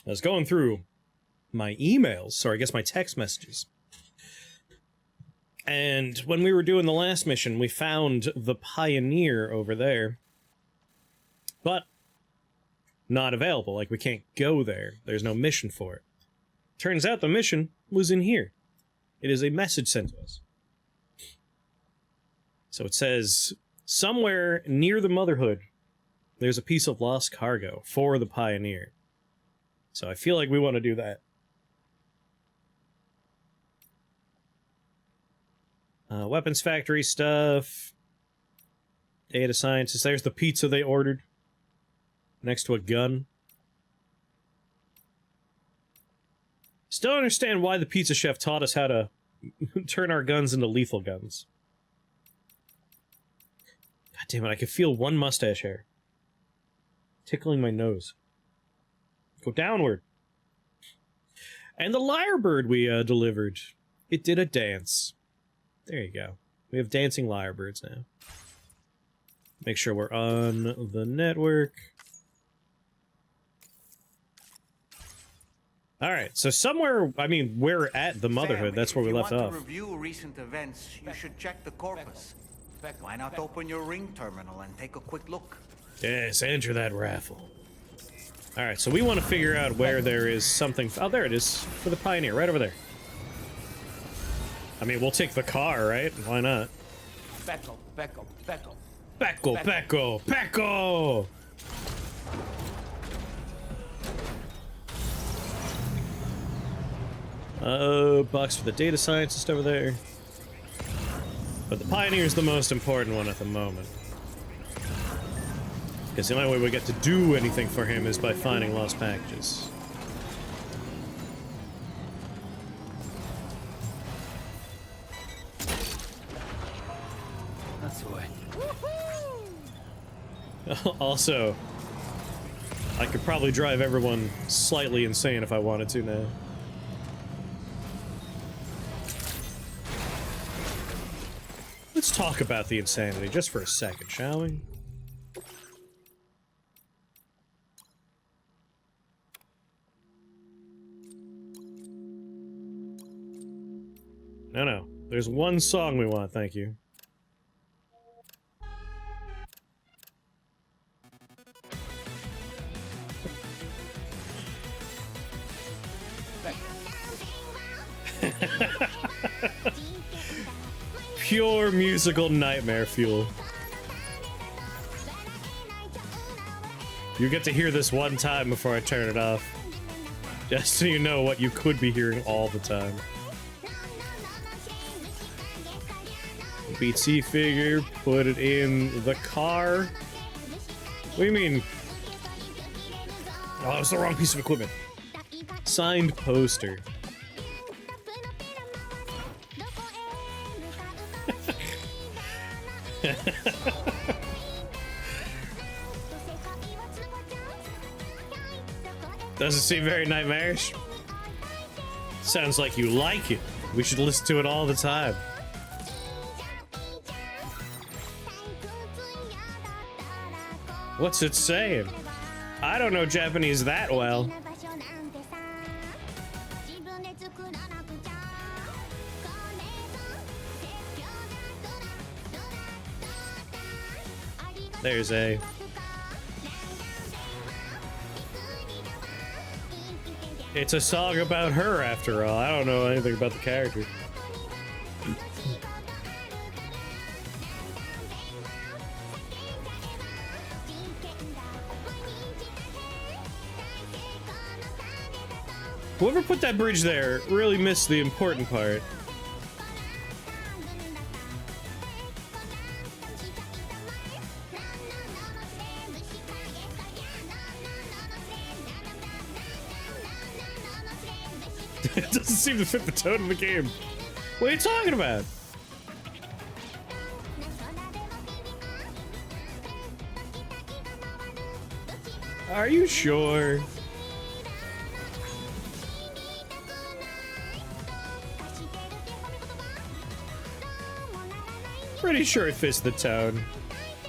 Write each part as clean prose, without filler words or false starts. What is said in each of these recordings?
I was going through my emails, or I guess my text messages. And when we were doing the last mission, we found the Pioneer over there. But not available, like we can't go there. There's no mission for it. Turns out the mission was in here. It is a message sent to us. So it says, somewhere near the Motherhood, there's a piece of lost cargo for the Pioneer. So I feel like we want to do that. Weapons factory stuff. Data scientists. There's the pizza they ordered. Next to a gun. Still don't understand why the pizza chef taught us how to turn our guns into lethal guns. God damn it, I can feel one mustache hair tickling my nose. Go downward. And the lyrebird we delivered. It did a dance. There you go. We have dancing lyrebirds now. Make sure we're on the network. Alright, so somewhere, I mean, we're at the Motherhood. That's where we left off. If you want to review recent events, you should check the corpus. Why not open your ring terminal and take a quick look? Yes, enter that raffle. Alright, so we want to figure out where there is something... Oh, there it is. For the Pioneer, right over there. I mean, we'll take the car, right? Why not? Becco, Becco, Becco. Becco, Becco, Becco! Box for the data scientist over there. But the Pioneer's the most important one at the moment. Because the only way we get to do anything for him is by finding lost packages. That's the way. Also, I could probably drive everyone slightly insane if I wanted to now. Let's talk about the insanity just for a second, shall we? No. There's one song we want, thank you. Pure musical nightmare fuel. You get to hear this one time before I turn it off. Just so you know what you could be hearing all the time. BT figure, put it in the car. What do you mean? Oh, it's the wrong piece of equipment. Signed poster. Doesn't seem very nightmarish. Sounds like you like it. We should listen to it all the time. What's it saying? I don't know Japanese that well. There's a... It's a song about her, after all. I don't know anything about the character. Whoever put that bridge there really missed the important part. It doesn't seem to fit the tone of the game. What are you talking about? Are you sure? Pretty sure it fits the tone.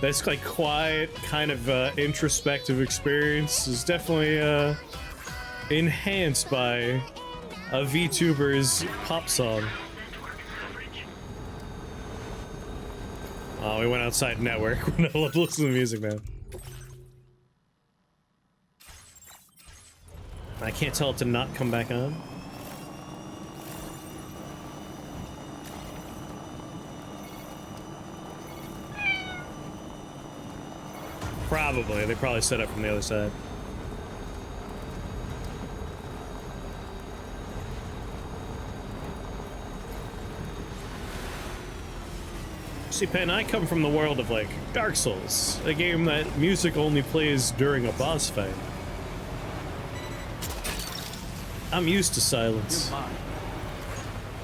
This like quiet, kind of introspective experience is definitely enhanced by a VTuber's pop song. Oh, we went outside network. We're not allowed to listen to music, man. I can't tell it to not come back on. Probably. They probably set up from the other side. See, Pen, I come from the world of, like, Dark Souls, a game that music only plays during a boss fight. I'm used to silence.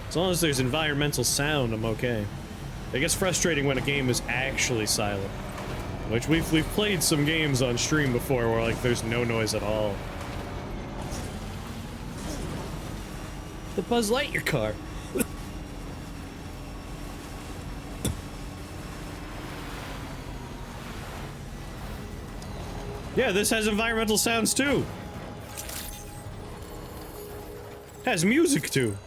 As long as there's environmental sound, I'm okay. It gets frustrating when a game is actually silent. Which we've played some games on stream before where, like, there's no noise at all. The Buzz Lightyear car. Yeah, this has environmental sounds too. Has music too.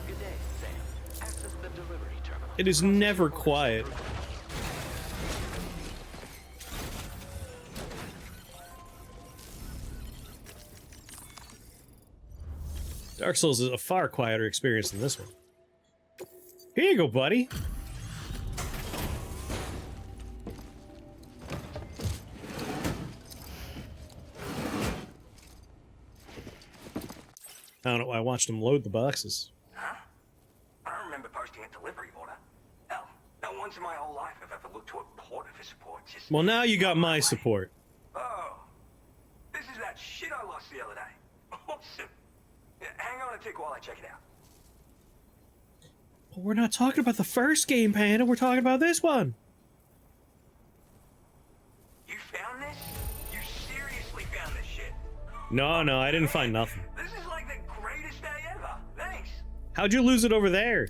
Good day, Sam. Access the delivery terminal. It is never quiet. Dark Souls is a far quieter experience than this one. Here you go, buddy. I don't know why I watched him load the boxes. Huh? I don't remember posting a delivery order. Hell, not once in my whole life have I ever looked to a porter for support. Just Well, now you got my support. Oh, this is that shit I lost the other day. Awesome. Yeah, hang on a tick while I check it out. But we're not talking about the first game, Panda. We're talking about this one. You found this? You seriously found this shit? No, I didn't find nothing. This is like the greatest day ever. Thanks. How'd you lose it over there?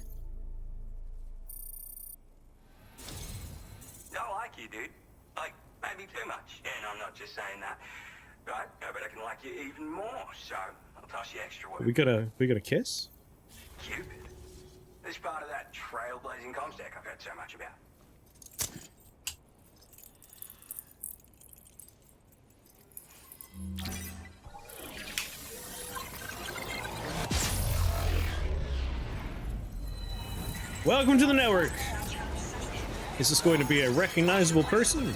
I like you, dude. Like, maybe too much. And I'm not just saying that. Right? I bet I can like you even more. So, I'll toss you extra work. We got a kiss? Cupid. This part of that trailblazing comstack I've heard so much about. Welcome to the network. Is this going to be a recognizable person?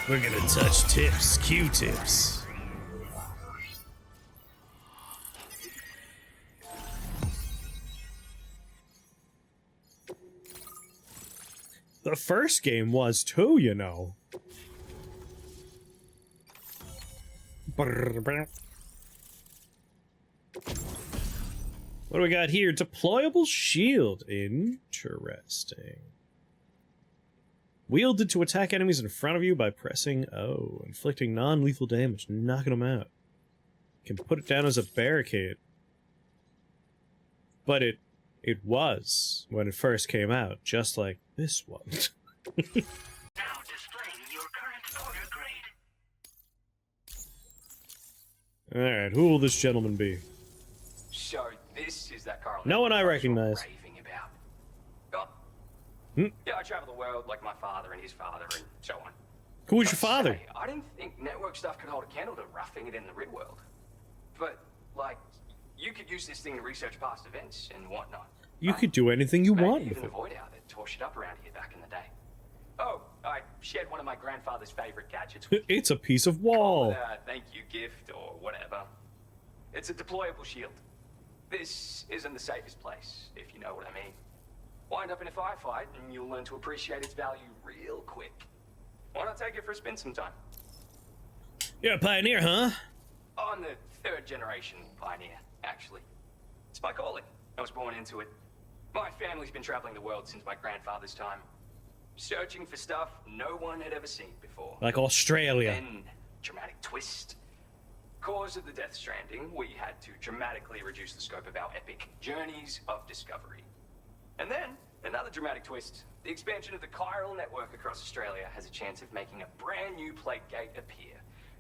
We're gonna touch tips, Q-tips. The first game was too, you know. What do we got here? Deployable shield. Interesting. Wielded to attack enemies in front of you by pressing O, inflicting non-lethal damage, knocking them out. Can put it down as a barricade. But it was when it first came out, just like this one. Now displaying your current order grade. Alright, who will this gentleman be? So this is that car. No one I recognize. Raving about. Hmm? Yeah, I travel the world like my father and his father and so on. Who was your father? Say, I didn't think network stuff could hold a candle to roughing it in the real world. But, like, you could use this thing to research past events and whatnot. You could do anything you Maybe want even with it. avoid out that tore shit up around here back in the day. Oh, I shared one of my grandfather's favorite gadgets with you. It's a piece of Call wall. it a thank you gift or whatever. It's a deployable shield. This isn't the safest place, if you know what I mean. Wind up in a firefight and you'll learn to appreciate its value real quick. Why not take it for a spin sometime? You're a pioneer, huh? I'm the third generation pioneer, actually. It's my calling. I was born into it. My family's been traveling the world since my grandfather's time. Searching for stuff no one had ever seen before. Like Australia. Then, dramatic twist. Cause of the Death Stranding, we had to dramatically reduce the scope of our epic journeys of discovery. And then, another dramatic twist. The expansion of the chiral network across Australia has a chance of making a brand new plague gate appear.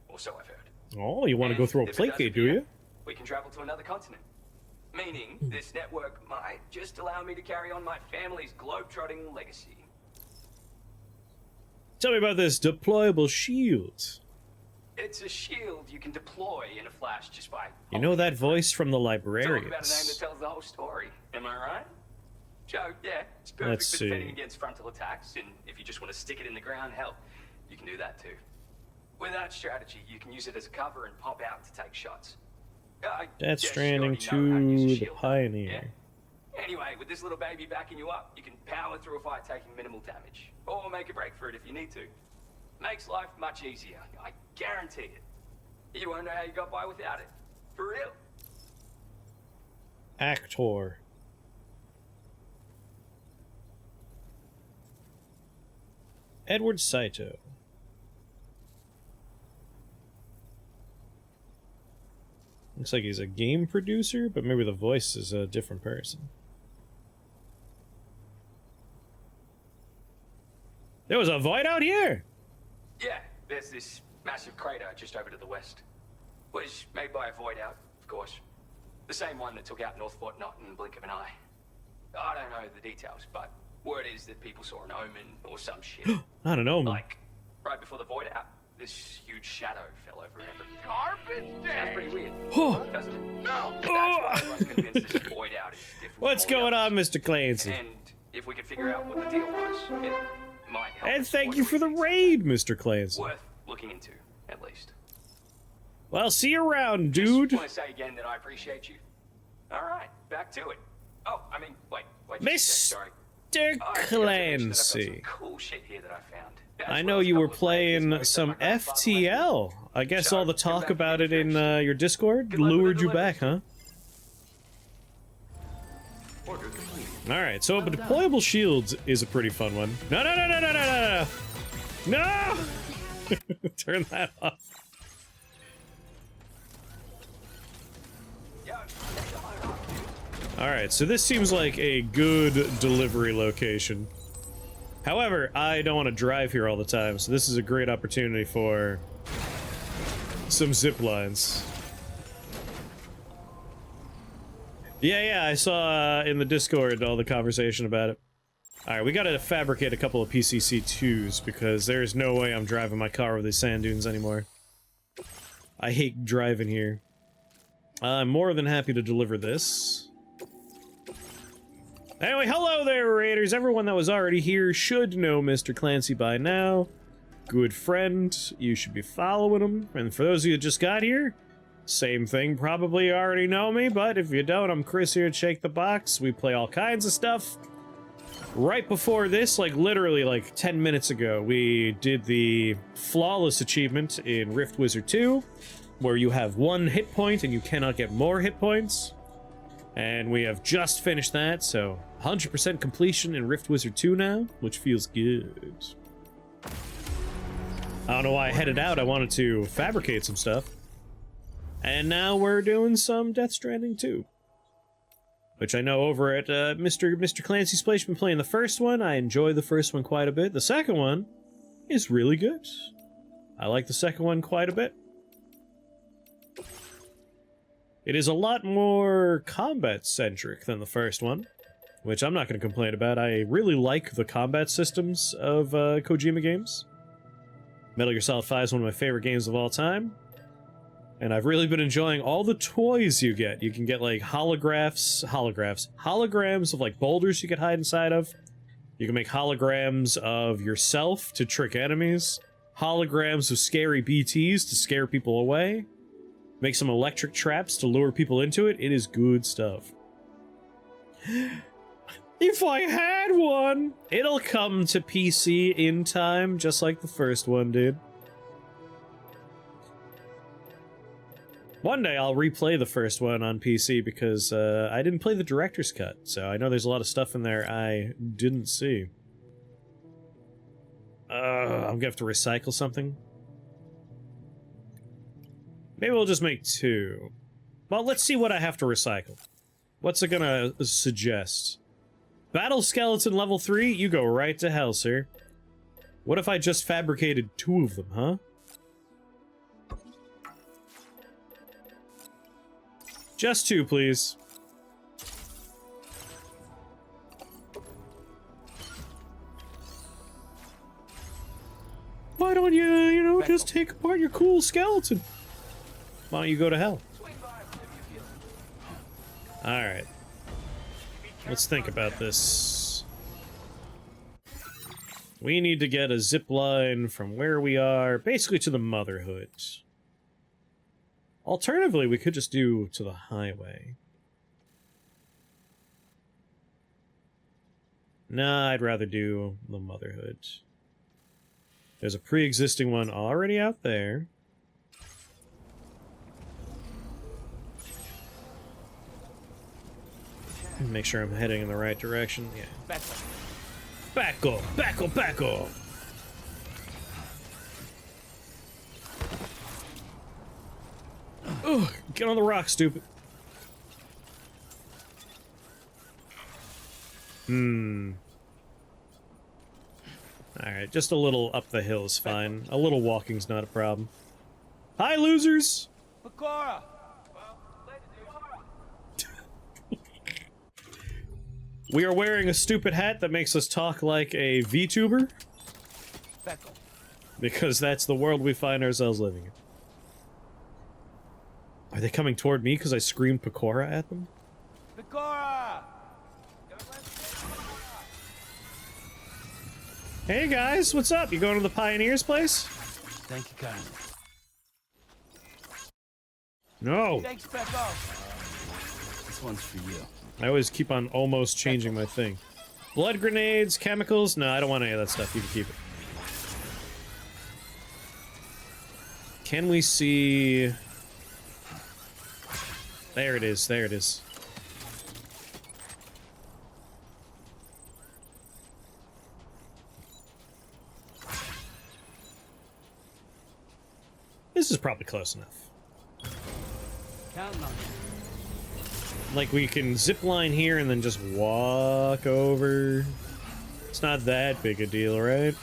or so I've heard. Oh, you want to go And through a if it does placate, do appear, you? We can travel to another continent. Meaning, this network might just allow me to carry on my family's globe-trotting legacy. Tell me about this deployable shield. It's a shield you can deploy in a flash just by... You know that voice from the Talk about a name that librarians. tells the whole story. Am I right? Joe, yeah, it's perfect Let's for see. defending against frontal attacks, and if you just want to stick it in the ground, hell, you can do that too. With that strategy, you can use it as a cover and pop out to take shots. Death Guess you Stranding already know how to use a 2, the shield. Pioneer. Yeah. Anyway, with this little baby backing you up, you can power through a fight taking minimal damage, or make a break for it if you need to. Makes life much easier, I guarantee it. You won't know how you got by without it. For real. Actor. Edward Saito. Looks like he's a game producer, but maybe the voice is a different person. There was a void out here! Yeah, there's this massive crater just over to the west. Was made by a void out, of course. The same one that took out North Fort Knot in the blink of an eye. I don't know the details, but word is that people saw an omen or some shit. I don't know. Like, right before the void out, this huge shadow fell over everything. Sounds pretty weird, doesn't it? No! That's why everyone's convinced this void out is different. What's from all going the on, others. Mr. Clancy? And if we could figure out what the deal was, it might help. And us thank avoid you for the things. raid, Mr. Clancy. Worth looking into, at least. Well, see you around, dude. Just want to say again that I appreciate you. All right, back to it. Oh, I mean, wait, just a sec, sorry. Mr. Oh, I forgot to mention that I've got some Clancy. cool shit here that I found. As I well know as a you were couple of players playing notes that some my grandfather left me. FTL. I guess all the So, talk good luck about it with in your your Discord Good luck with lured the you back, huh? Order complete. Alright, so but deployable shields is a pretty fun one. No, no, no, no, no, no, no, no! No! Turn that off. Alright, so this seems like a good delivery location. However, I don't want to drive here all the time, so this is a great opportunity for some zip lines. Yeah, I saw in the Discord all the conversation about it. Alright, we gotta fabricate a couple of PCC2s, because there's no way I'm driving my car over these sand dunes anymore. I hate driving here. I'm more than happy to deliver this. Anyway, hello there, Raiders! Everyone that was already here should know Mr. Clancy by now. Good friend, you should be following him. And for those of you that just got here, same thing, probably already know me, but if you don't, I'm Chris here at Shake the Box. We play all kinds of stuff. Right before this, like literally like 10 minutes ago, we did the flawless achievement in Rift Wizard 2, where you have 1 hit point and you cannot get more hit points. And we have just finished that, so 100% completion in Rift Wizard 2 now, which feels good. I don't know why I headed out, I wanted to fabricate some stuff. And now we're doing some Death Stranding 2. Which I know over at Mr. Clancy's Place, been playing the first one. I enjoy the first one quite a bit. The second one is really good. I like the second one quite a bit. It is a lot more combat-centric than the first one, which I'm not going to complain about. I really like the combat systems of Kojima games. Metal Gear Solid 5 is one of my favorite games of all time. And I've really been enjoying all the toys you get. You can get, like, holograms of, like, boulders you could hide inside of. You can make holograms of yourself to trick enemies. Holograms of scary BTs to scare people away. Make some electric traps to lure people into it. It is good stuff. If I had one! It'll come to PC in time, just like the first one did. One day I'll replay the first one on PC because I didn't play the director's cut, so I know there's a lot of stuff in there I didn't see. I'm gonna have to recycle something. Maybe we'll just make 2. Well, let's see what I have to recycle. What's it gonna suggest? Battle Skeleton level 3? You go right to hell, sir. What if I just fabricated 2 of them, huh? Just 2, please. Why don't you, just take apart your cool skeleton? Why don't you go to hell? Alright. Let's think about this. We need to get a zip line from where we are, basically to the Motherhood. Alternatively, we could just do to the highway. Nah, I'd rather do the Motherhood. There's a pre-existing one already out there. Make sure I'm heading in the right direction. Yeah. Back up. Ugh, get on the rock, stupid. Alright, just a little up the hill is fine. A little walking's not a problem. Hi, losers! Pecora! We are wearing a stupid hat that makes us talk like a VTuber. Because that's the world we find ourselves living in. Are they coming toward me because I screamed Pecora at them? Pecora! Hey guys, what's up? You going to the Pioneers place? Thank you, kindly. No! Thanks, Pecco. This one's for you. I always keep on almost changing my thing. Blood grenades, chemicals? No, I don't want any of that stuff. You can keep it. Can we see... There it is, there it is. This is probably close enough. Counting on you. Like, we can zip line here and then just walk over. It's not that big a deal, right?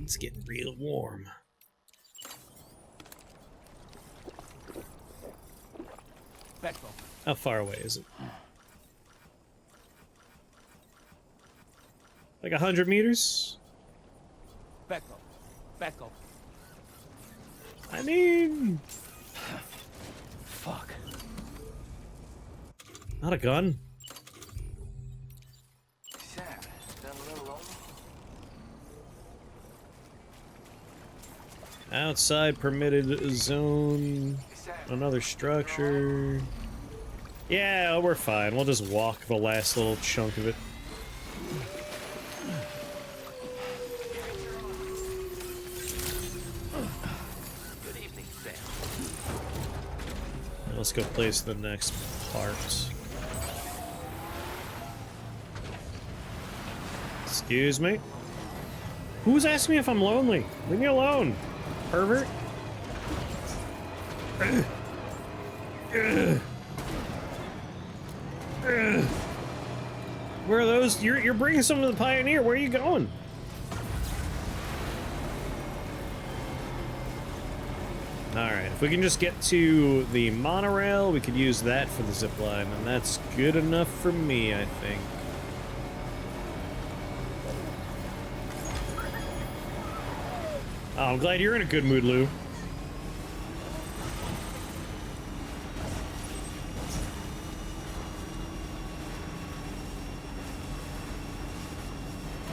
It's getting real warm. Pecco. How far away is it? Like 100 meters? Pecco. Pecco. I mean... Fuck. Not a gun. Outside permitted zone. Another structure. Yeah, we're fine. We'll just walk the last little chunk of it. Good evening, Sam. Let's go place the next part. Excuse me? Who's asking me if I'm lonely? Leave me alone, pervert. Where are those? You're bringing some to the Pioneer. Where are you going? Alright, if we can just get to the monorail, we could use that for the zipline, and that's good enough for me, I think. Oh, I'm glad you're in a good mood, Lou.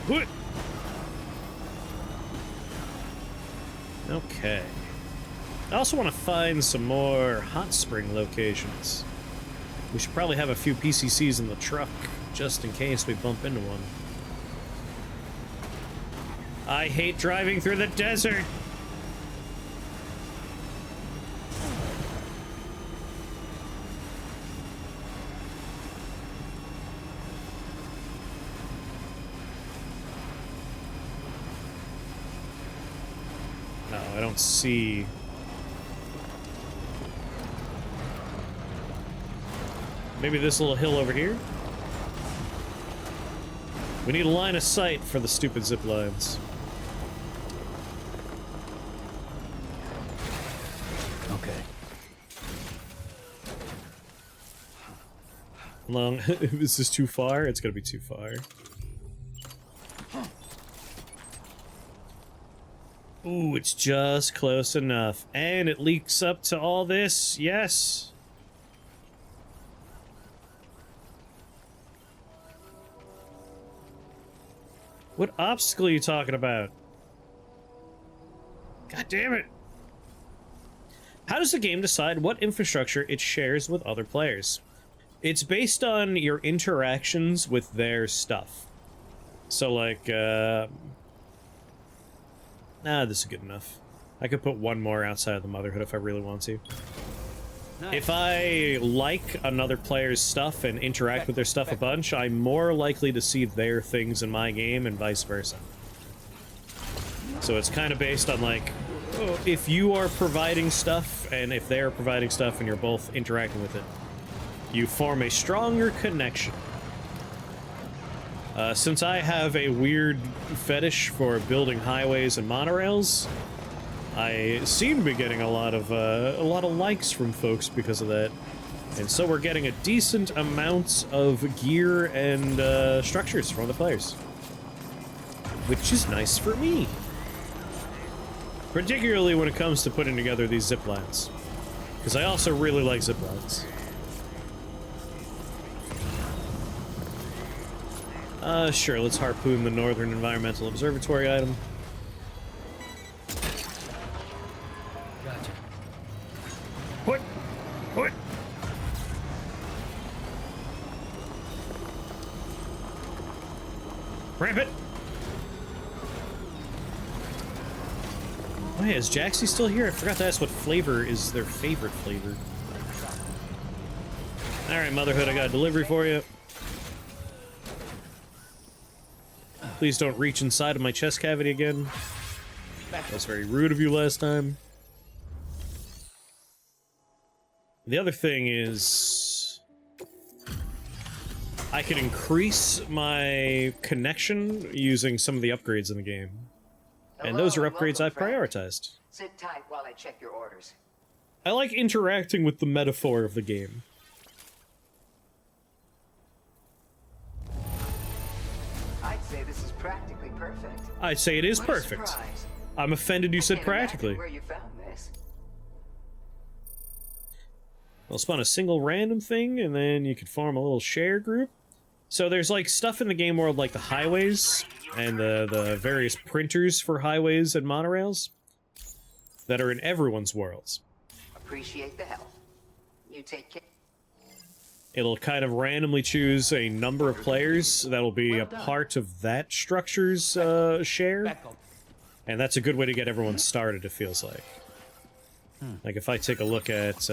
What? Okay. I also want to find some more hot spring locations. We should probably have a few PCCs in the truck, just in case we bump into one. I hate driving through the desert! No, I don't see... Maybe this little hill over here? We need a line of sight for the stupid zip lines. Long. Is this too far? It's gonna be too far. Ooh, it's just close enough. And it leaks up to all this. Yes. What obstacle are you talking about? God damn it. How does the game decide what infrastructure it shares with other players? It's based on your interactions with their stuff. So, like, this is good enough. I could put one more outside of the Motherhood if I really want to. Nice. If I like another player's stuff and interact with their stuff a bunch, I'm more likely to see their things in my game and vice versa. So it's kind of based on, like, if you are providing stuff and if they're providing stuff and you're both interacting with it, you form a stronger connection. Since I have a weird fetish for building highways and monorails, I seem to be getting a lot of likes from folks because of that, and so we're getting a decent amount of gear and structures from the players, which is nice for me, particularly when it comes to putting together these zip lines, because I also really like zip lines. Sure, let's harpoon the Northern Environmental Observatory item. Gotcha. What? Ramp it! Oh yeah, is Jaxie still here? I forgot to ask what flavor is their favorite flavor. Alright, Motherhood, I got a delivery for you. Please don't reach inside of my chest cavity again. That was very rude of you last time. The other thing is, I can increase my connection using some of the upgrades in the game. And those are upgrades I've prioritized. Sit tight while I check your orders. I like interacting with the metaphor of the game. I'd say this is practically perfect. I'd say it is What a perfect. surprise. I'm offended you said Can't imagine practically. where you found this. I'll spawn a single random thing, and then you could form a little share group. So there's, like, stuff in the game world like the highways, and the various printers for highways and monorails that are in everyone's worlds. Appreciate the help. You take care. It'll kind of randomly choose a number of players that'll be a part of that structure's share. Back up. And that's a good way to get everyone started, it feels like. Like, if I take a look at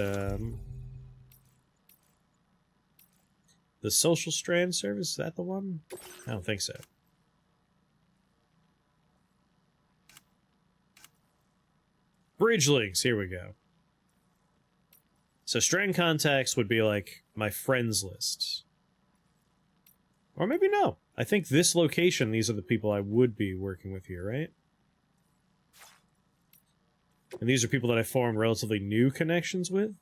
the Social Strand service, is that the one? I don't think so. Bridge links, here we go. So Strand contacts would be like my friends list. Or maybe no. I think this location, these are the people I would be working with here, right? And these are people that I formed relatively new connections with.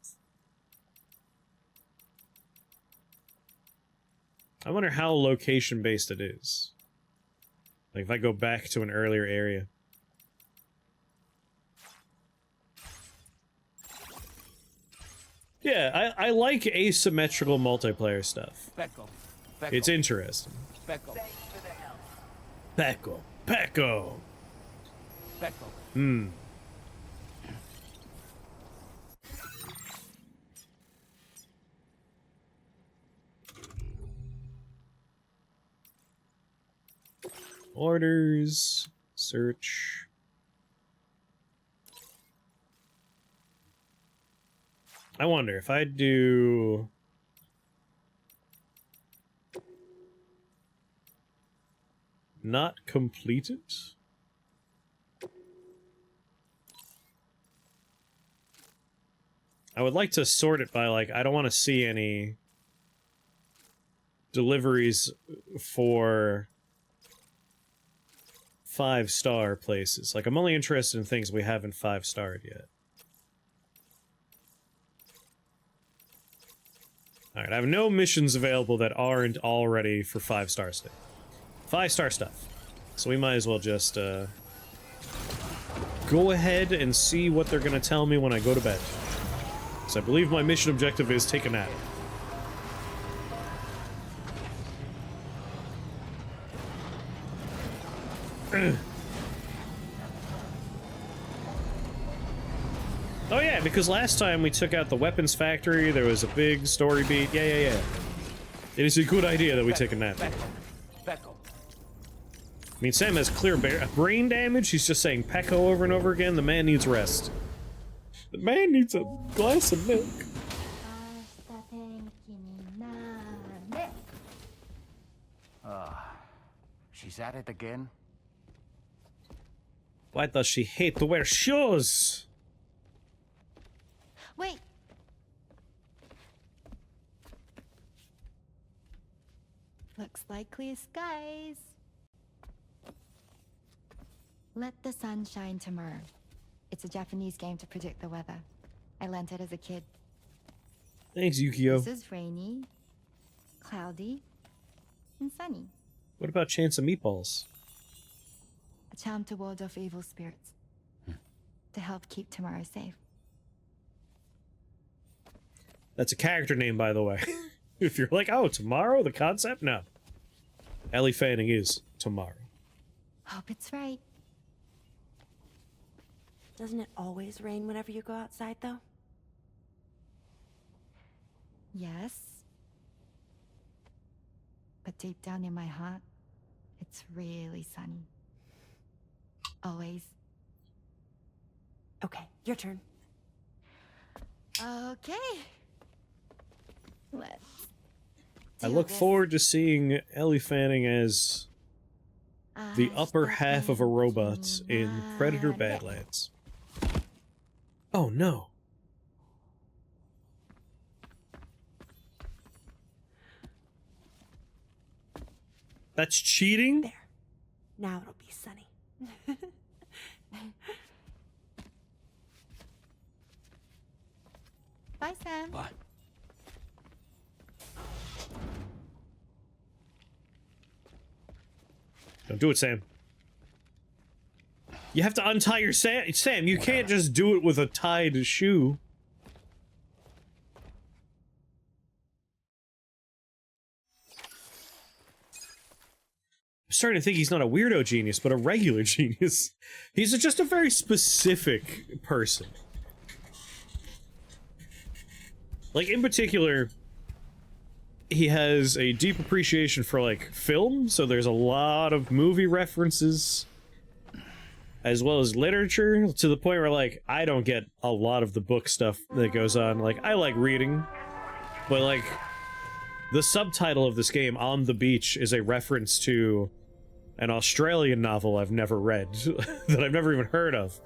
I wonder how location-based it is. Like, if I go back to an earlier area. Yeah, I like asymmetrical multiplayer stuff. Back up. Back It's up. interesting. Back up. Thanks for the help. Pecco. Pecco. Back up. Hmm. Orders. Search. I wonder if I do... not completed? I would like to sort it by, like, I don't want to see any deliveries for 5-star places. Like, I'm only interested in things we haven't 5-starred yet. Alright, I have no missions available that aren't already for 5-star stuff. 5-star stuff. So we might as well just, go ahead and see what they're gonna tell me when I go to bed. So I believe my mission objective is take a nap. Oh yeah, because last time we took out the weapons factory, there was a big story beat. Yeah. It is a good idea that we take a nap. Pecco. I mean, Sam has clear brain damage. He's just saying Pecco over and over again. The man needs rest. The man needs a glass of milk. She's at it again. Why does she hate to wear shoes? Wait. Looks like clear skies. Let the sun shine tomorrow. It's a Japanese game to predict the weather. I learned it as a kid. Thanks, Yukio. This is rainy, cloudy, and sunny. What about Chance of Meatballs? A charm to ward off evil spirits. To help keep tomorrow safe. That's a character name, by the way. If you're like, oh, tomorrow, the concept? No. Ellie Fanning is tomorrow. Hope it's right. Doesn't it always rain whenever you go outside, though? Yes. But deep down in my heart, it's really sunny. Always. Okay, your turn. Okay. Let's I do look this. forward to seeing Ellie Fanning as the upper half of a robot in Predator Badlands. Oh no. That's cheating? There. Now it'll be sunny. Bye, Sam. Bye. Don't do it, Sam. You have to untie your Sam, you can't just do it with a tied shoe. I'm starting to think he's not a weirdo genius, but a regular genius. He's just a very specific person. Like, in particular, he has a deep appreciation for, like, film, so there's a lot of movie references, as well as literature, to the point where, like, I don't get a lot of the book stuff that goes on. Like, I like reading, but, like, the subtitle of this game, On the Beach, is a reference to an Australian novel I've never read, that I've never even heard of.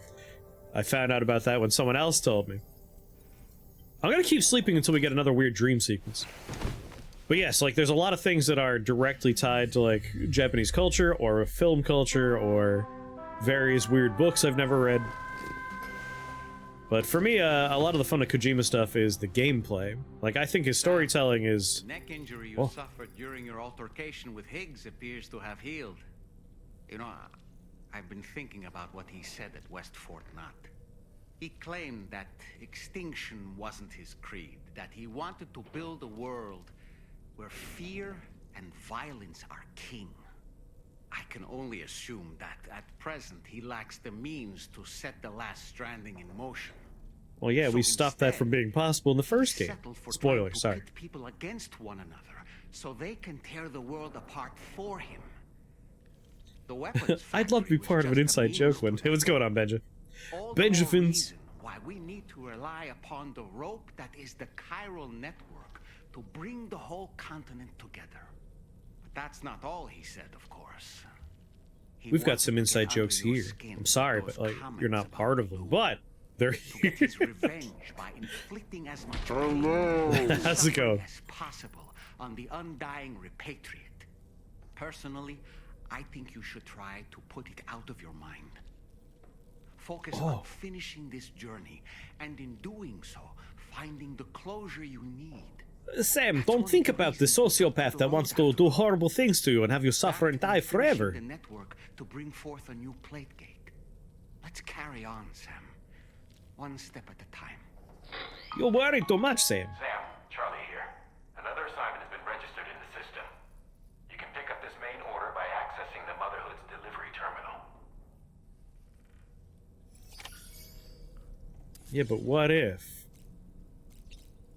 I found out about that when someone else told me. I'm gonna keep sleeping until we get another weird dream sequence. But yes, like, there's a lot of things that are directly tied to, like, Japanese culture, or film culture, or various weird books I've never read. But for me, a lot of the fun of Kojima stuff is the gameplay. Like, I think his storytelling is... The neck injury you suffered during your altercation with Higgs appears to have healed. You know, I've been thinking about what he said at West Fort Knot. He claimed that extinction wasn't his creed, that he wanted to build a world where fear and violence are king. I can only assume that, at present, he lacks the means to set the last stranding in motion. Well, yeah, So we stopped that instead, from being possible in the first game. settle for Spoiler, trying to sorry. pit people against one another, so they can tear the world apart for him. The weapons I'd love to be factory was part of an just a inside means joke to one. Hey, what's going on, Benja? all the more Benjafins. reason why we need to rely upon the rope that is the chiral network to bring the whole continent together. But that's not all he said, of course. He We've got wanted some to inside get under jokes your here. skin I'm sorry, with but, like, those you're not comments part about of them. Lou, But they're to get here. his revenge by inflicting as much pain and How's it suffering going? as possible on the undying repatriate. Personally, I think you should try to put it out of your mind. Focus on finishing this journey, and in doing so, finding the closure you need Sam, don't think about the sociopath that wants to do horrible things to you and have you suffer and die forever. The network to bring forth a new plate gate. Let's carry on, Sam. One step at a time. You worry too much, Sam. Sam, Charlie here. Another assignment has been registered in the system. You can pick up this main order by accessing the Motherhood's delivery terminal. Yeah, but what if...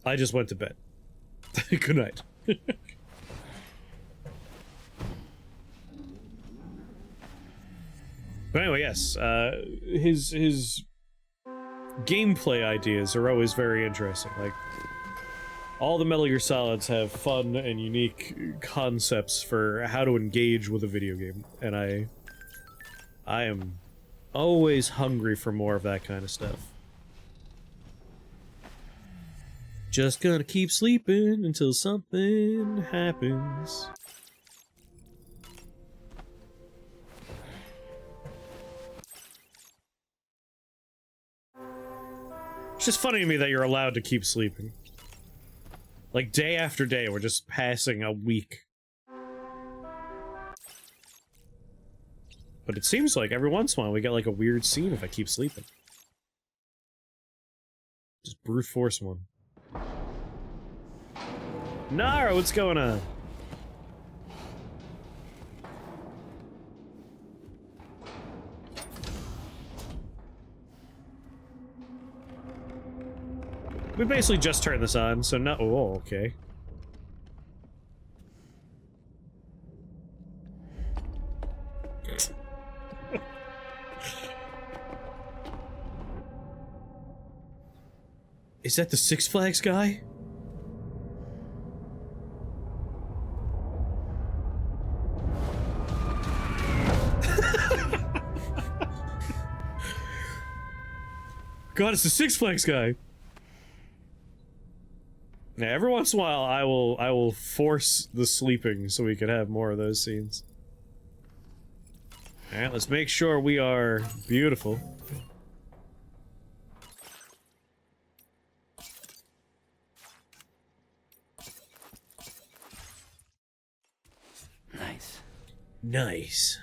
I just went to bed. Good night. But anyway, yes, his gameplay ideas are always very interesting. Like, all the Metal Gear Solids have fun and unique concepts for how to engage with a video game, and I am always hungry for more of that kind of stuff. Just gonna keep sleeping until something happens. It's just funny to me that you're allowed to keep sleeping. Like, day after day, we're just passing a week. But it seems like every once in a while we get like a weird scene if I keep sleeping. Just brute force one. Nara, what's going on? We basically just turned this on, so no. Oh, okay. Is that the Six Flags guy? God, it's the Six Flags guy. Yeah, every once in a while I will force the sleeping so we can have more of those scenes. Alright, let's make sure we are beautiful. Nice. Nice.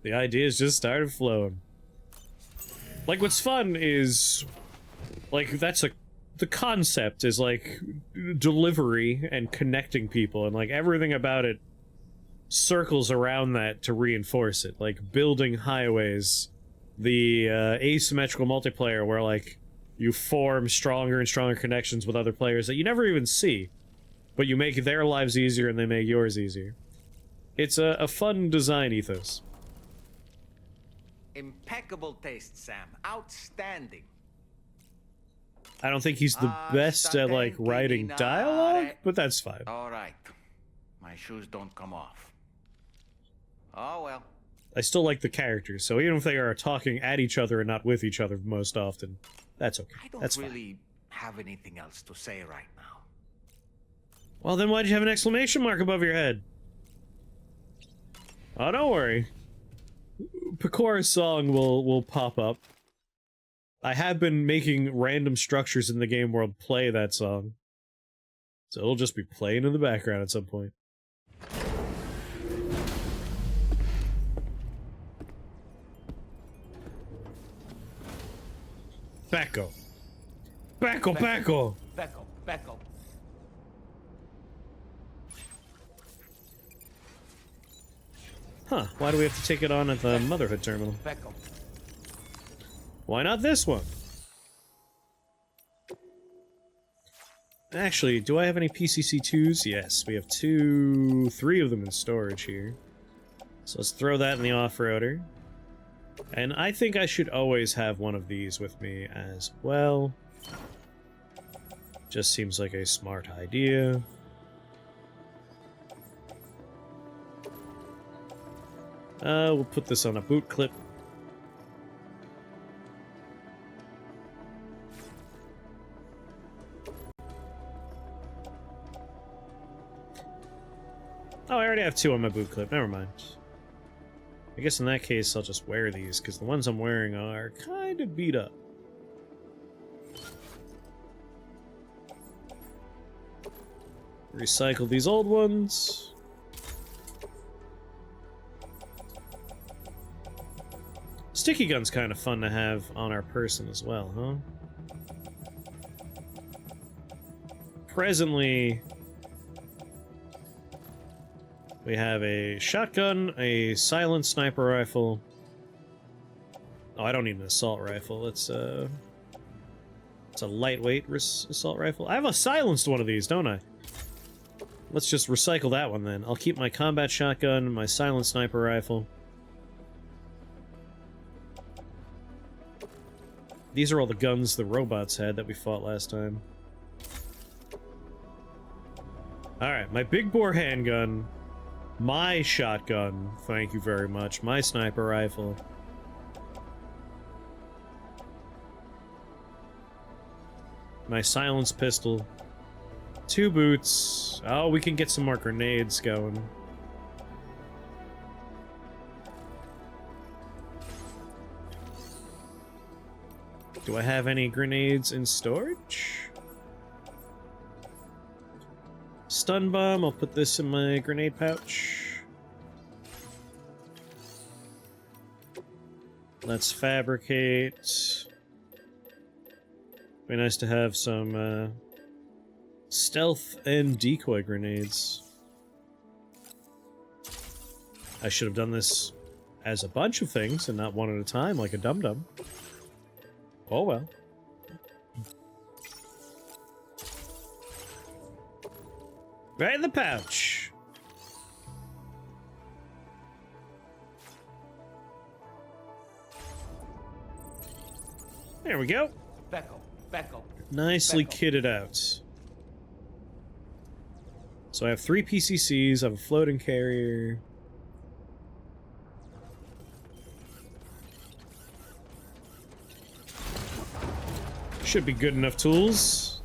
The ideas just started flowing. Like, what's fun is, like, the concept is, like, delivery and connecting people, and, like, everything about it circles around that to reinforce it. Like, building highways, the asymmetrical multiplayer where, like, you form stronger and stronger connections with other players that you never even see, but you make their lives easier and they make yours easier. It's a fun design ethos. Impeccable taste, Sam. Outstanding. I don't think he's the best at, like, writing dialogue, but that's fine. Alright. My shoes don't come off. Oh well. I still like the characters, so even if they are talking at each other and not with each other most often, that's okay. I don't That's really fine. have anything else to say right now. Well, then why'd you have an exclamation mark above your head? Oh, don't worry. Pecora's song will pop up. I have been making random structures in the game world play that song. So it'll just be playing in the background at some point. Backo. Backo, Backo! Becco, Becco. Huh, why do we have to take it on at the Motherhood terminal? Becco. Why not this one? Actually, do I have any PCC2s? Yes, we have 3 of them in storage here. So let's throw that in the off-roader. And I think I should always have one of these with me as well. Just seems like a smart idea. We'll put this on a boot clip. Oh, I already have 2 on my boot clip. Never mind. I guess in that case, I'll just wear these, because the ones I'm wearing are kind of beat up. Recycle these old ones. Sticky gun's kind of fun to have on our person as well, huh? Presently, we have a shotgun, a silent sniper rifle. Oh, I don't need an assault rifle. It's a lightweight assault rifle. I have a silenced one of these, don't I? Let's just recycle that one then. I'll keep my combat shotgun, my silent sniper rifle. These are all the guns the robots had that we fought last time. Alright, my big bore handgun, my shotgun, thank you very much, my sniper rifle. My silenced pistol. 2 boots. Oh, we can get some more grenades going. Do I have any grenades in storage? Stun bomb, I'll put this in my grenade pouch. Let's fabricate. Be nice to have some stealth and decoy grenades. I should have done this as a bunch of things and not one at a time like a dum-dum. Oh well. Right in the pouch. There we go. Back up. Nicely kitted out. So I have 3 PCCs, I have a floating carrier. Should be good enough tools.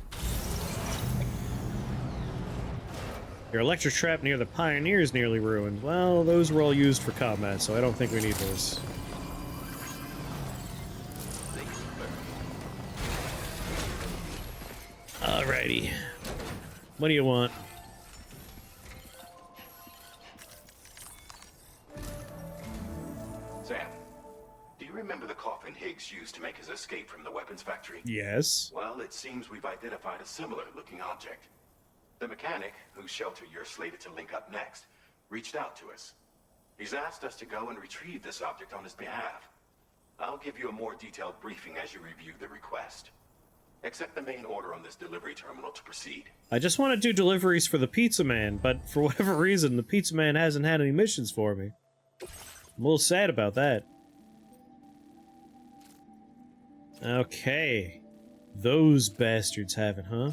Your electric trap near the Pioneer is nearly ruined. Well, those were all used for combat, so I don't think we need those. Alrighty. What do you want? Sam, do you remember the coffin Higgs used to make his escape from the weapons factory? Yes. Well, it seems we've identified a similar-looking object. The mechanic, whose shelter you're slated to link up next, reached out to us. He's asked us to go and retrieve this object on his behalf. I'll give you a more detailed briefing as you review the request. Accept the main order on this delivery terminal to proceed. I just want to do deliveries for the pizza man, but for whatever reason, the pizza man hasn't had any missions for me. I'm a little sad about that. Okay. Those bastards have it, huh?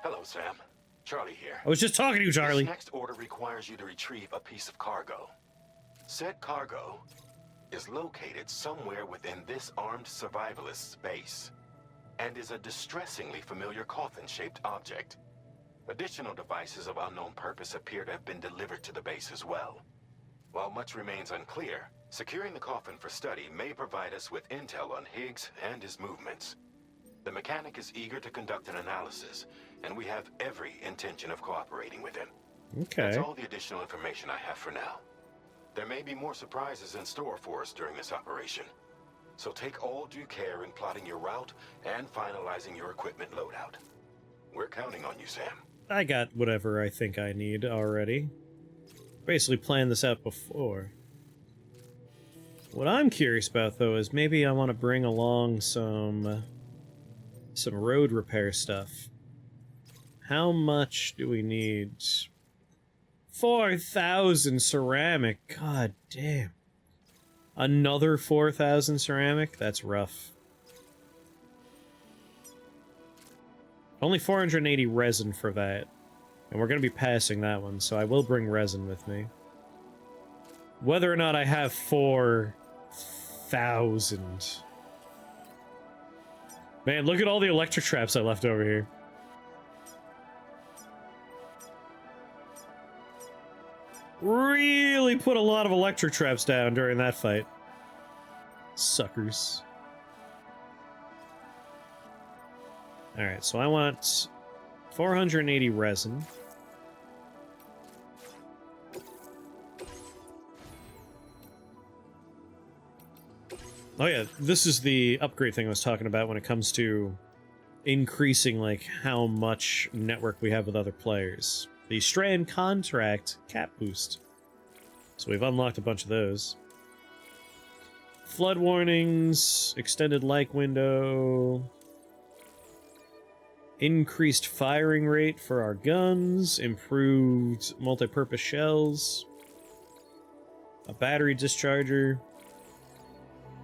Hello, Sam. Charlie here. I was just talking to you, Charlie. This next order requires you to retrieve a piece of cargo. Said cargo is located somewhere within this armed survivalist's base, and is a distressingly familiar coffin-shaped object. Additional devices of unknown purpose appear to have been delivered to the base as well. While much remains unclear, securing the coffin for study may provide us with intel on Higgs and his movements. The mechanic is eager to conduct an analysis, and we have every intention of cooperating with him. Okay. That's all the additional information I have for now. There may be more surprises in store for us during this operation, so take all due care in plotting your route and finalizing your equipment loadout. We're counting on you, Sam. I got whatever I think I need already. Basically planned this out before. What I'm curious about, though, is maybe I want to bring along some road repair stuff. How much do we need? 4,000 ceramic. God damn. Another 4,000 ceramic? That's rough. Only 480 resin for that. And we're going to be passing that one, so I will bring resin with me. Whether or not I have 4,000. Man, look at all the electric traps I left over here. really put a lot of electric traps down during that fight. Suckers. Alright, so I want 480 resin. Oh yeah, this is the upgrade thing I was talking about when it comes to increasing, like, how much network we have with other players. The Strand Contract Cap Boost. So we've unlocked a bunch of those. Flood warnings, extended like window, increased firing rate for our guns, improved multi-purpose shells, a battery discharger,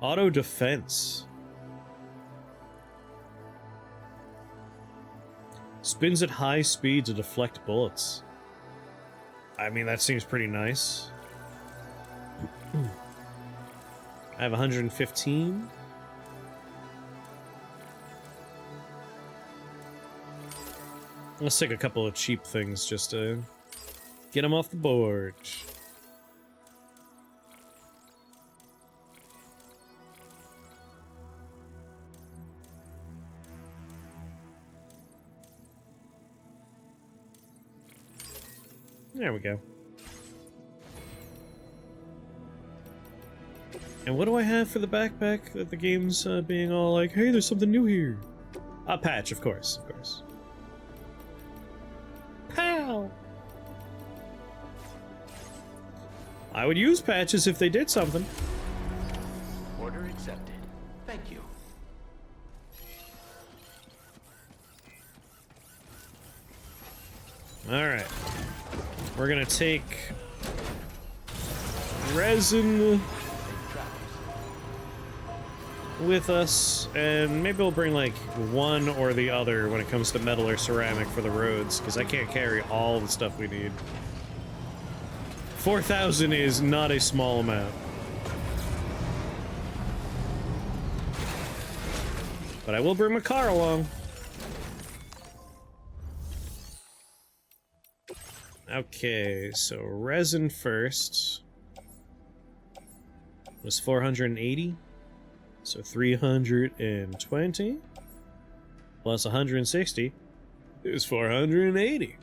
auto defense. Spins at high speed to deflect bullets. I mean, that seems pretty nice. I have 115. Let's take a couple of cheap things just to get them off the board. There we go. And what do I have for the backpack that the game's being all like, hey, there's something new here? A patch, of course, of course. Pow! I would use patches if they did something. Order accepted. Thank you. Alright. We're gonna take resin with us, and maybe we'll bring like one or the other when it comes to metal or ceramic for the roads, because I can't carry all the stuff we need. 4,000 is not a small amount. But I will bring my car along. Okay, so resin first was 480, so 320 plus 160 is 480.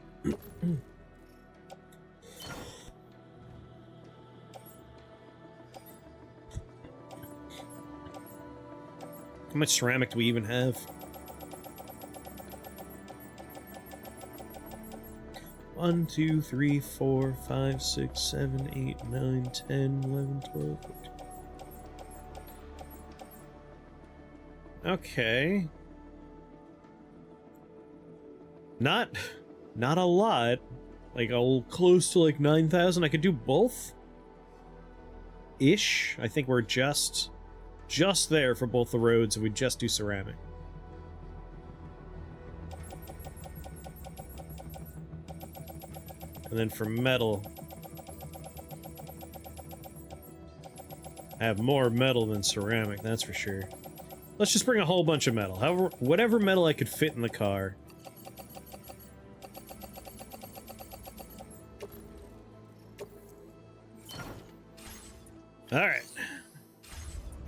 How much ceramic do we even have? 1, 2, 3, 4, 5, 6, 7, 8, 9, 10, 11, 12, 14. Okay. Not a lot. Like, close to like 9,000. I could do both. Ish. I think we're just there for both the roads if we just do ceramic. And then for metal, I have more metal than ceramic, that's for sure. Let's just bring a whole bunch of metal. However, whatever metal I could fit in the car. Alright.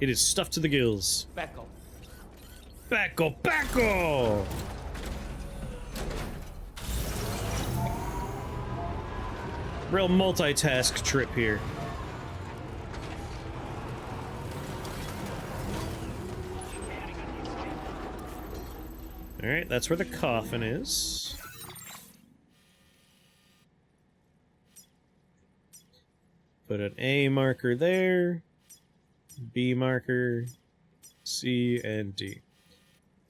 It is stuffed to the gills. Backo. Backo, backo! Real multitask trip here. Alright, that's where the coffin is. Put an A marker there, B marker, C, and D.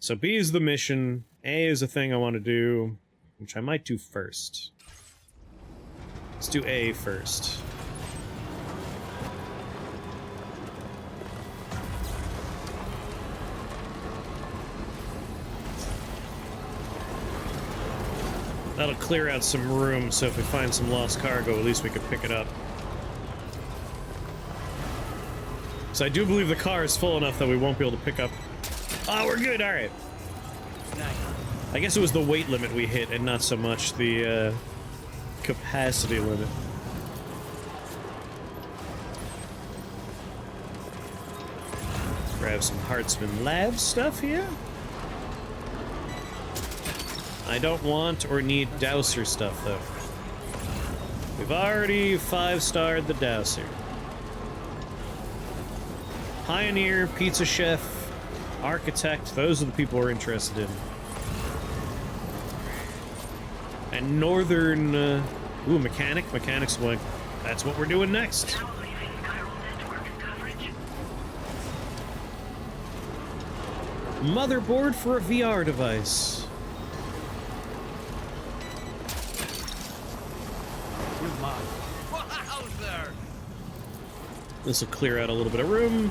So B is the mission, A is a thing I want to do, which I might do first. Let's do A first. That'll clear out some room, so if we find some lost cargo, at least we could pick it up. So I do believe the car is full enough that we won't be able to pick up... Oh, we're good, alright. I guess it was the weight limit we hit, and not so much the, capacity limit. Grab some Hartzman Lab stuff here. I don't want or need Dowser stuff, though. We've already 5-starred the Dowser. Pioneer, Pizza Chef, Architect, those are the people we're interested in. And Northern, ooh, Mechanic, Mechanic's going. That's what we're doing next. Motherboard for a VR device. This will clear out a little bit of room.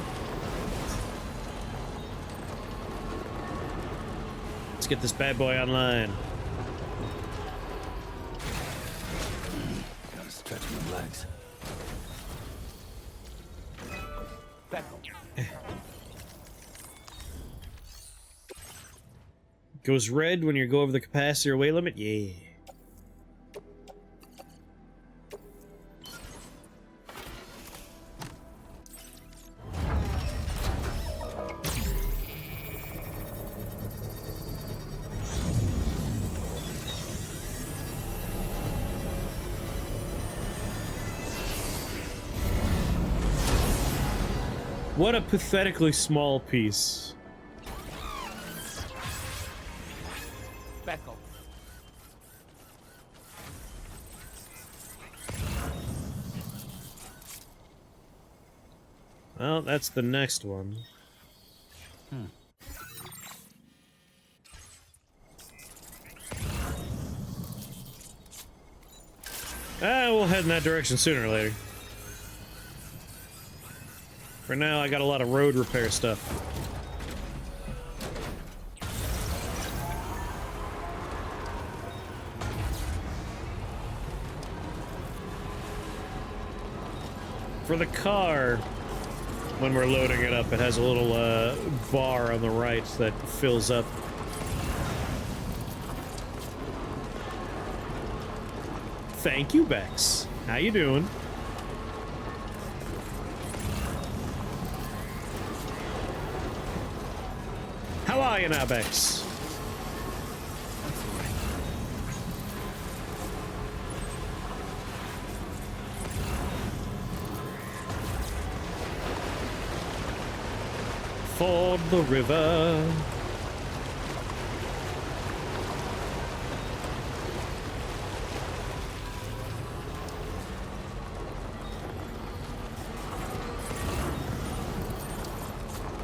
Let's get this bad boy online. Gotta stretch my legs. Goes red when you go over the capacity or weight limit? Yeah. What a pathetically small piece. Well, that's the next one. We'll head in that direction sooner or later. For now, I got a lot of road repair stuff. For the car, when we're loading it up, it has a little bar on the right that fills up. Thank you, Bex. How you doing? How are you now, Bex? Ford the river.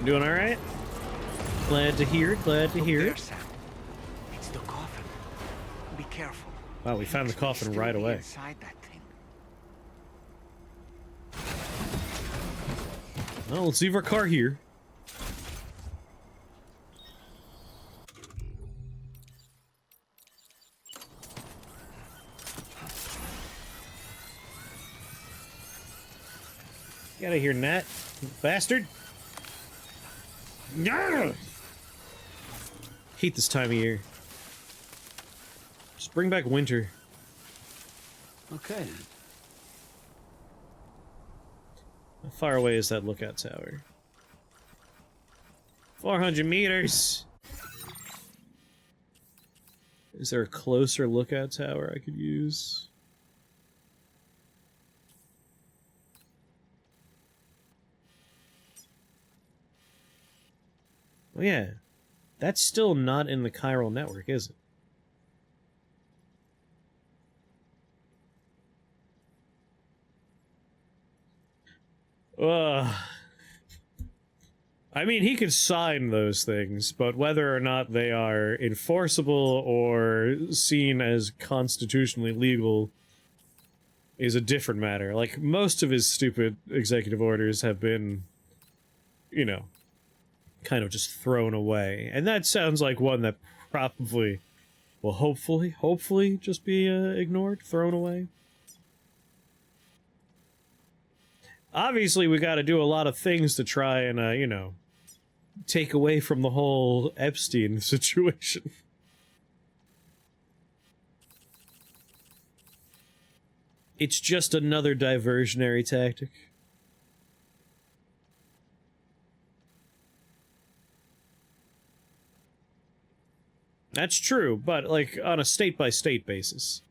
Doing all right? Glad to hear it. Glad to hear it. Sam. It's the coffin. Be careful. Wow, we found the coffin right away. Inside that thing. Well, let's leave our car here. Get out of here, Nat. You bastard. Yeah! Hate this time of year. Just bring back winter. Okay then. How far away is that lookout tower? 400 meters! Is there a closer lookout tower I could use? Well, yeah. That's still not in the chiral network, is it? I mean, he could sign those things, but whether or not they are enforceable or seen as constitutionally legal is a different matter. Like, most of his stupid executive orders have been, you know, kind of just thrown away. And that sounds like one that probably will hopefully just be ignored, thrown away. Obviously, we got to do a lot of things to try and, you know, take away from the whole Epstein situation. It's just another diversionary tactic. That's true, but, like, on a state-by-state basis.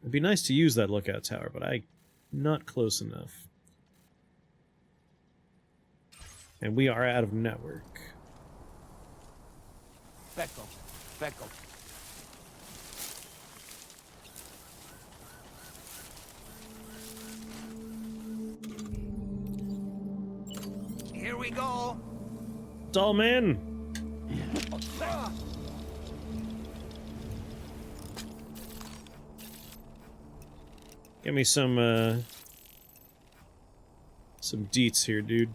It'd be nice to use that lookout tower, but I'm not close enough. And we are out of network. Becco. Becco. Here we go. Doll man! Give me some deets here, dude.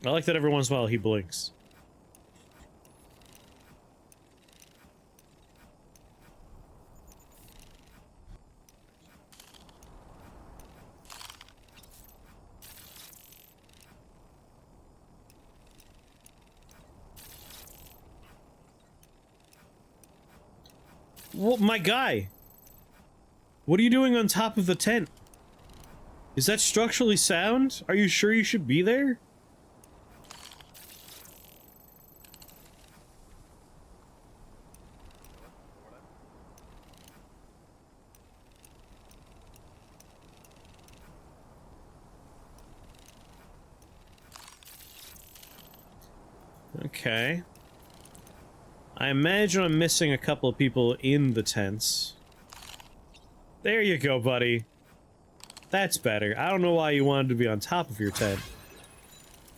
I like that every once in a while he blinks. Well, my guy! What are you doing on top of the tent? Is that structurally sound? Are you sure you should be there? Okay. I imagine I'm missing a couple of people in the tents. There you go, buddy. That's better. I don't know why you wanted to be on top of your tent.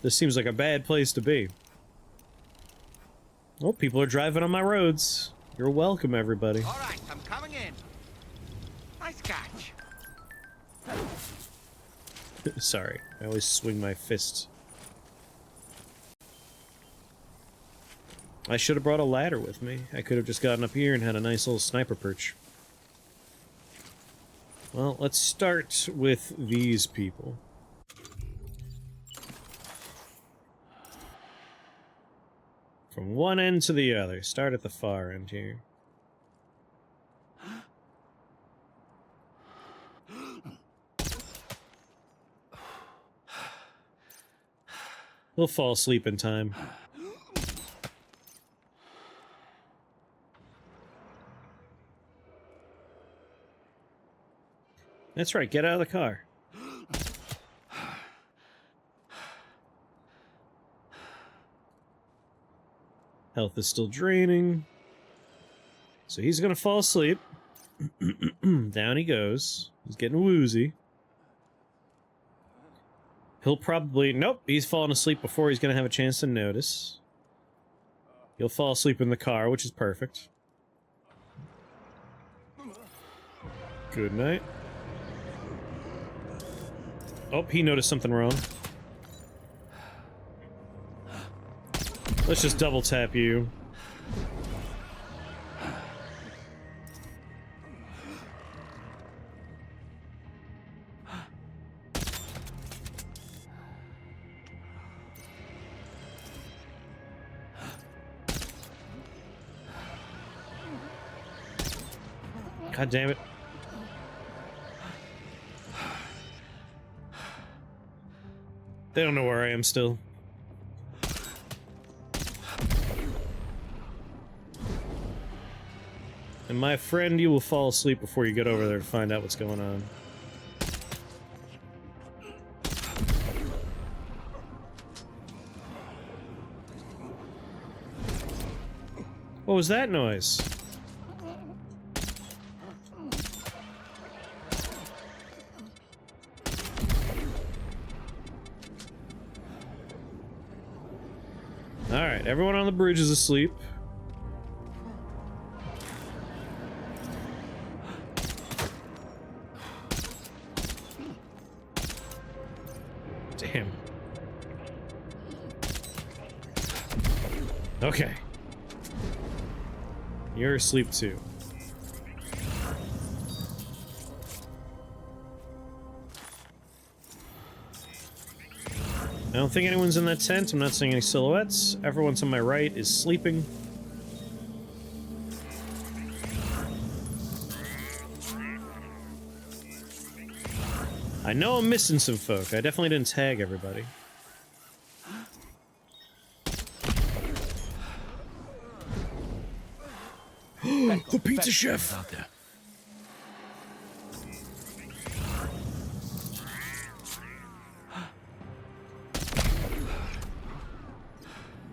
This seems like a bad place to be. Oh, people are driving on my roads. You're welcome, everybody. All right, I'm coming in. Nice catch. Sorry, I always swing my fists. I should have brought a ladder with me. I could have just gotten up here and had a nice little sniper perch. Well, let's start with these people. From one end to the other. Start at the far end here. He'll fall asleep in time. That's right, get out of the car. Health is still draining. So he's gonna fall asleep. Down he goes. He's getting woozy. He'll probably... Nope, he's falling asleep before he's gonna have a chance to notice. He'll fall asleep in the car, which is perfect. Good night. Oh, he noticed something wrong. Let's just double tap you. God damn it. They don't know where I am still. And my friend, you will fall asleep before you get over there to find out what's going on. What was that noise? Alright, everyone on the bridge is asleep. Damn. Okay. You're asleep too. I don't think anyone's in that tent. I'm not seeing any silhouettes. Everyone to my right is sleeping. I know I'm missing some folk. I definitely didn't tag everybody. The pizza chef! Out there.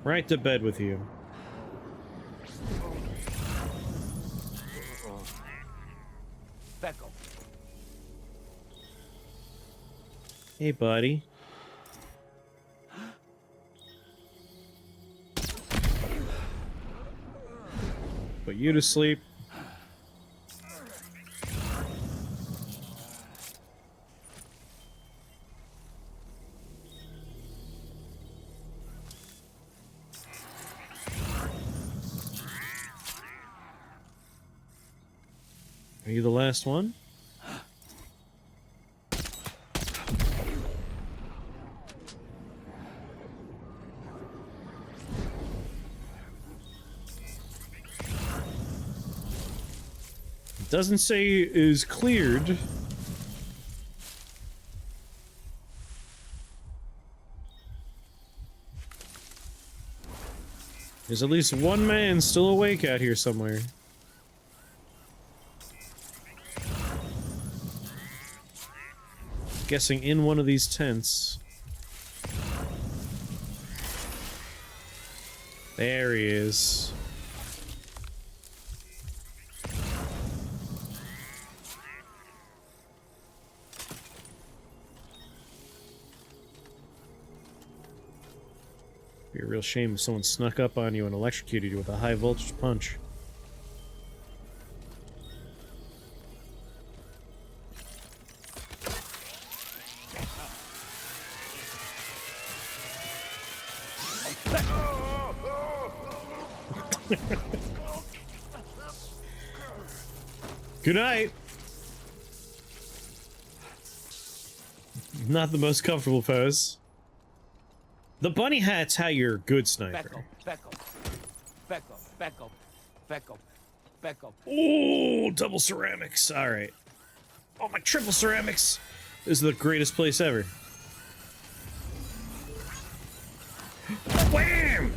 Right to bed with you. Becco. Hey, buddy. Put you to sleep. Are you the last one? Doesn't say is cleared. There's at least one man still awake out here somewhere. Guessing in one of these tents. There he is. Be a real shame if someone snuck up on you and electrocuted you with a high voltage punch. Good night. Not the most comfortable pose. The bunny hat's how you're a good sniper. Becco. Oh, double ceramics. All right. Oh, my triple ceramics. This is the greatest place ever. Wham!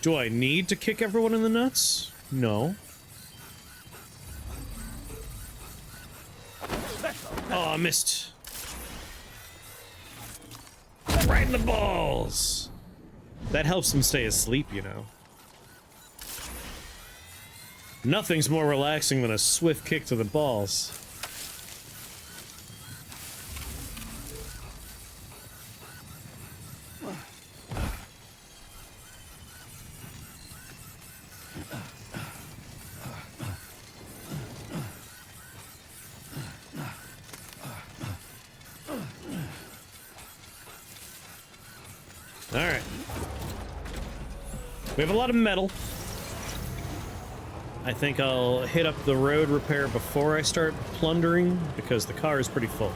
Do I need to kick everyone in the nuts? No. Oh, I missed. Right in the balls. That helps them stay asleep, you know. Nothing's more relaxing than a swift kick to the balls. Alright. We have a lot of metal. I think I'll hit up the road repair before I start plundering, because the car is pretty full.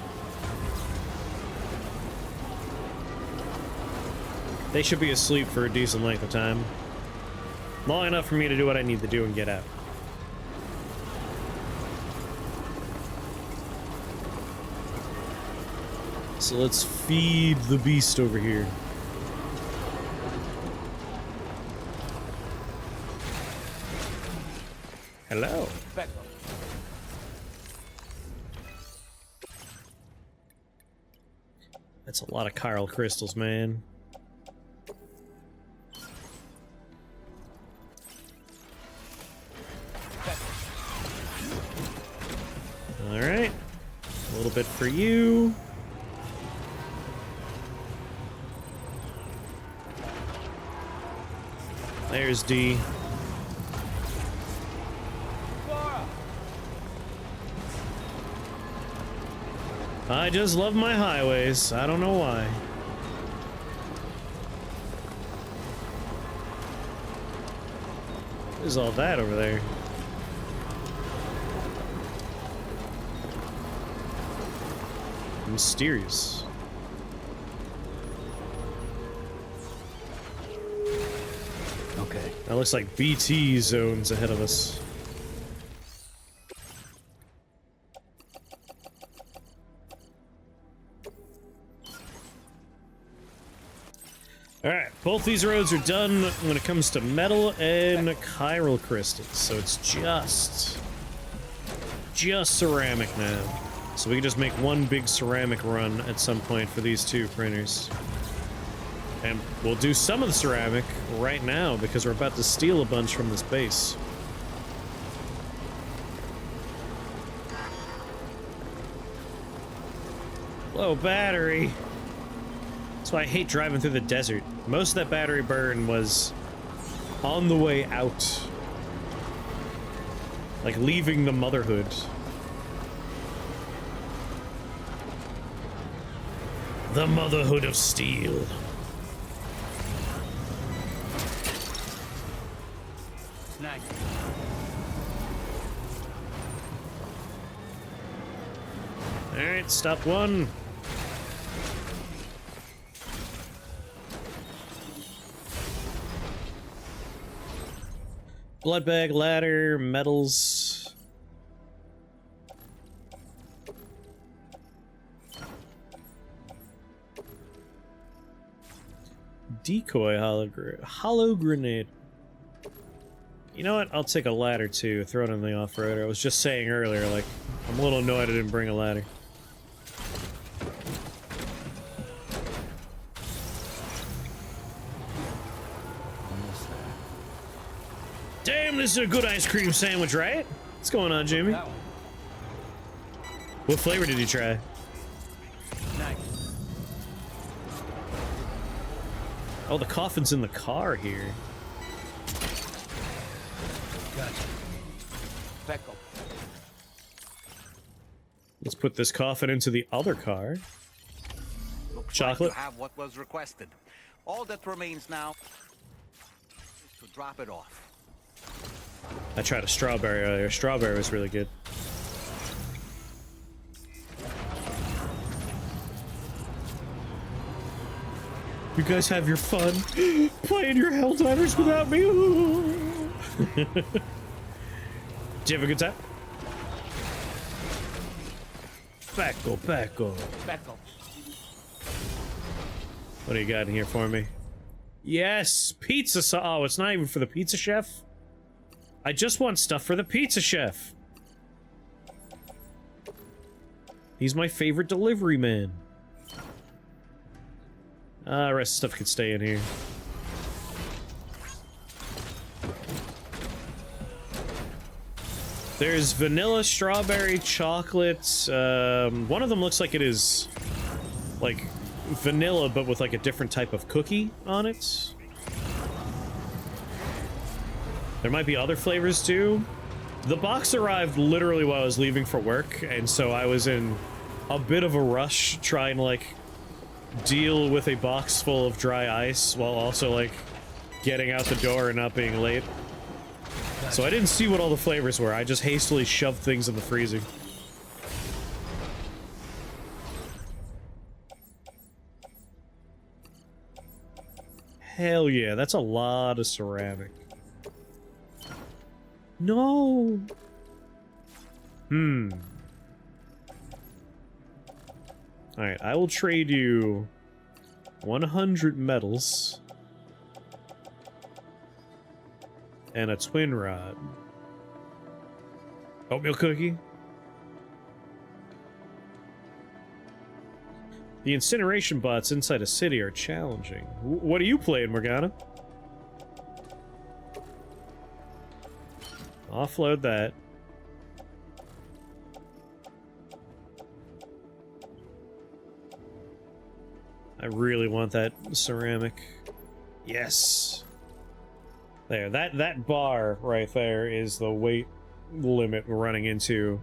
They should be asleep for a decent length of time. Long enough for me to do what I need to do and get out. So let's feed the beast over here. Hello. That's a lot of chiral crystals, man. Alright. A little bit for you. There's D. I just love my highways. I don't know why. There's all that over there. mysterious. Okay. That looks like BT zones ahead of us. Alright, both these roads are done when it comes to metal and chiral crystals, so it's just ceramic now. So we can just make one big ceramic run at some point for these two printers. And we'll do some of the ceramic right now because we're about to steal a bunch from this base. Low battery. That's why I hate driving through the desert. Most of that battery burn was on the way out. Like leaving the motherhood. The motherhood of steel. Snag. Alright, stop one. Blood bag, ladder, metals. Decoy hollow grenade. You know what? I'll take a ladder too. Throw it on the off-roader. I was just saying earlier, like, I'm a little annoyed I didn't bring a ladder. Damn, this is a good ice cream sandwich, right? What's going on, Jimmy? What flavor did you try? Nice. Oh, the coffin's in the car here. Gotcha. Becco. Let's put this coffin into the other car. Looks Chocolate? Like you have what was requested. All that remains now is to drop it off. I tried a strawberry earlier. Strawberry was really good. You guys have your fun playing your Helldivers without me. Did you have a good time? Becco. Becco. What do you got in here for me? Yes, pizza sauce. Oh, it's not even for the pizza chef. I just want stuff for the pizza chef. He's my favorite delivery man. The rest of the stuff could stay in here. There's vanilla, strawberry, chocolate. One of them looks like it is like vanilla, but with like a different type of cookie on it. There might be other flavors too. The box arrived literally while I was leaving for work, and so I was in a bit of a rush trying to like deal with a box full of dry ice while also like getting out the door and not being late. So I didn't see what all the flavors were. I just hastily shoved things in the freezer. Hell yeah, that's a lot of ceramic. No. Alright, I will trade you 100 metals and a twin rod. Oatmeal cookie? The incineration bots inside a city are challenging. What are you playing, Morgana? Offload that. I really want that ceramic. Yes. There, that bar right there is the weight limit we're running into.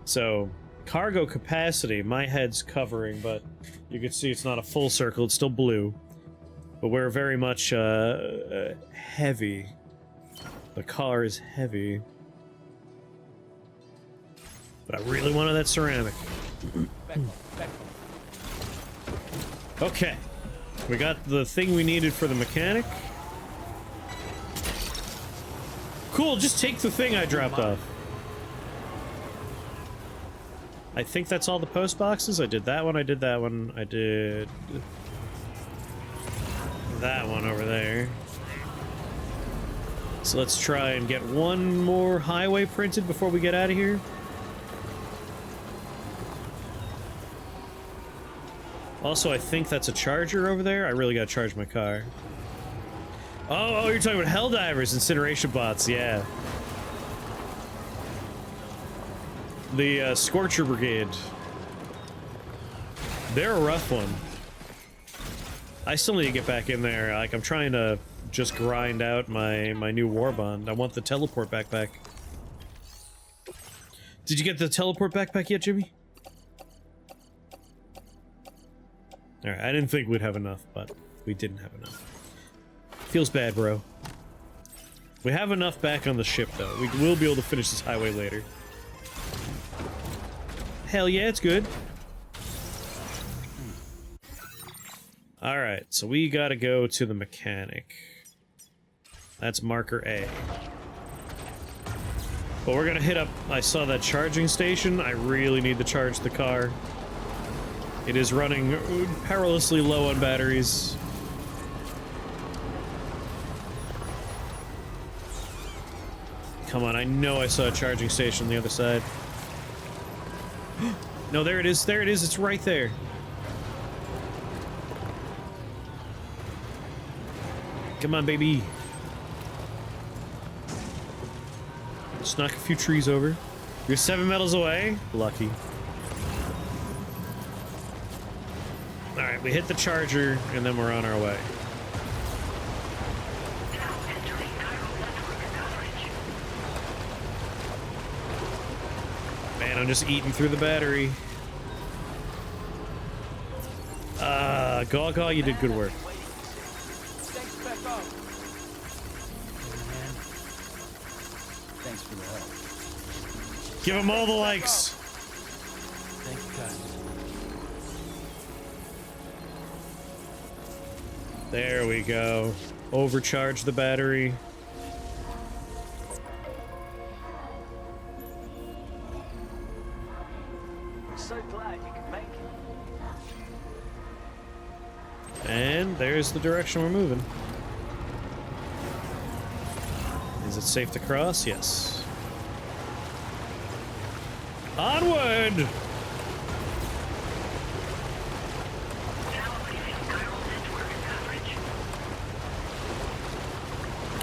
So, cargo capacity, my head's covering, but you can see it's not a full circle, it's still blue. But we're very much heavy. The car is heavy. But I really wanted that ceramic. Back up. Back up. Okay. We got the thing we needed for the mechanic. Cool, just take the thing I dropped off. I think that's all the post boxes. I did that one, I did that one, I did that one over there. So let's try and get one more highway printed before we get out of here. Also, I think that's a charger over there. I really gotta charge my car. Oh, you're talking about Helldivers, incineration bots, yeah. The Scorcher Brigade. They're a rough one. I still need to get back in there. Like, I'm trying to just grind out my new warbond. I want the teleport backpack. Did you get the teleport backpack yet, Jimmy? Alright, I didn't think we'd have enough, but we didn't have enough. Feels bad, bro. We have enough back on the ship, though. We will be able to finish this highway later. Hell yeah, it's good. Alright, so we gotta go to the mechanic. That's marker A. But we're gonna hit up... I saw that charging station. I really need to charge the car. It is running perilously low on batteries. Come on, I know I saw a charging station on the other side. No, there it is, it's right there. Come on, baby. Just knock a few trees over. You're 7 metals away? Lucky. Alright, we hit the charger, and then we're on our way. Man, I'm just eating through the battery. Gaw, you did good work. Thanks, back up. Man. Thanks for the help. Give them all the likes. Thank you, guys. There we go. Overcharge the battery. So glad you could make it. And there's the direction we're moving. Is it safe to cross? Yes. Onward!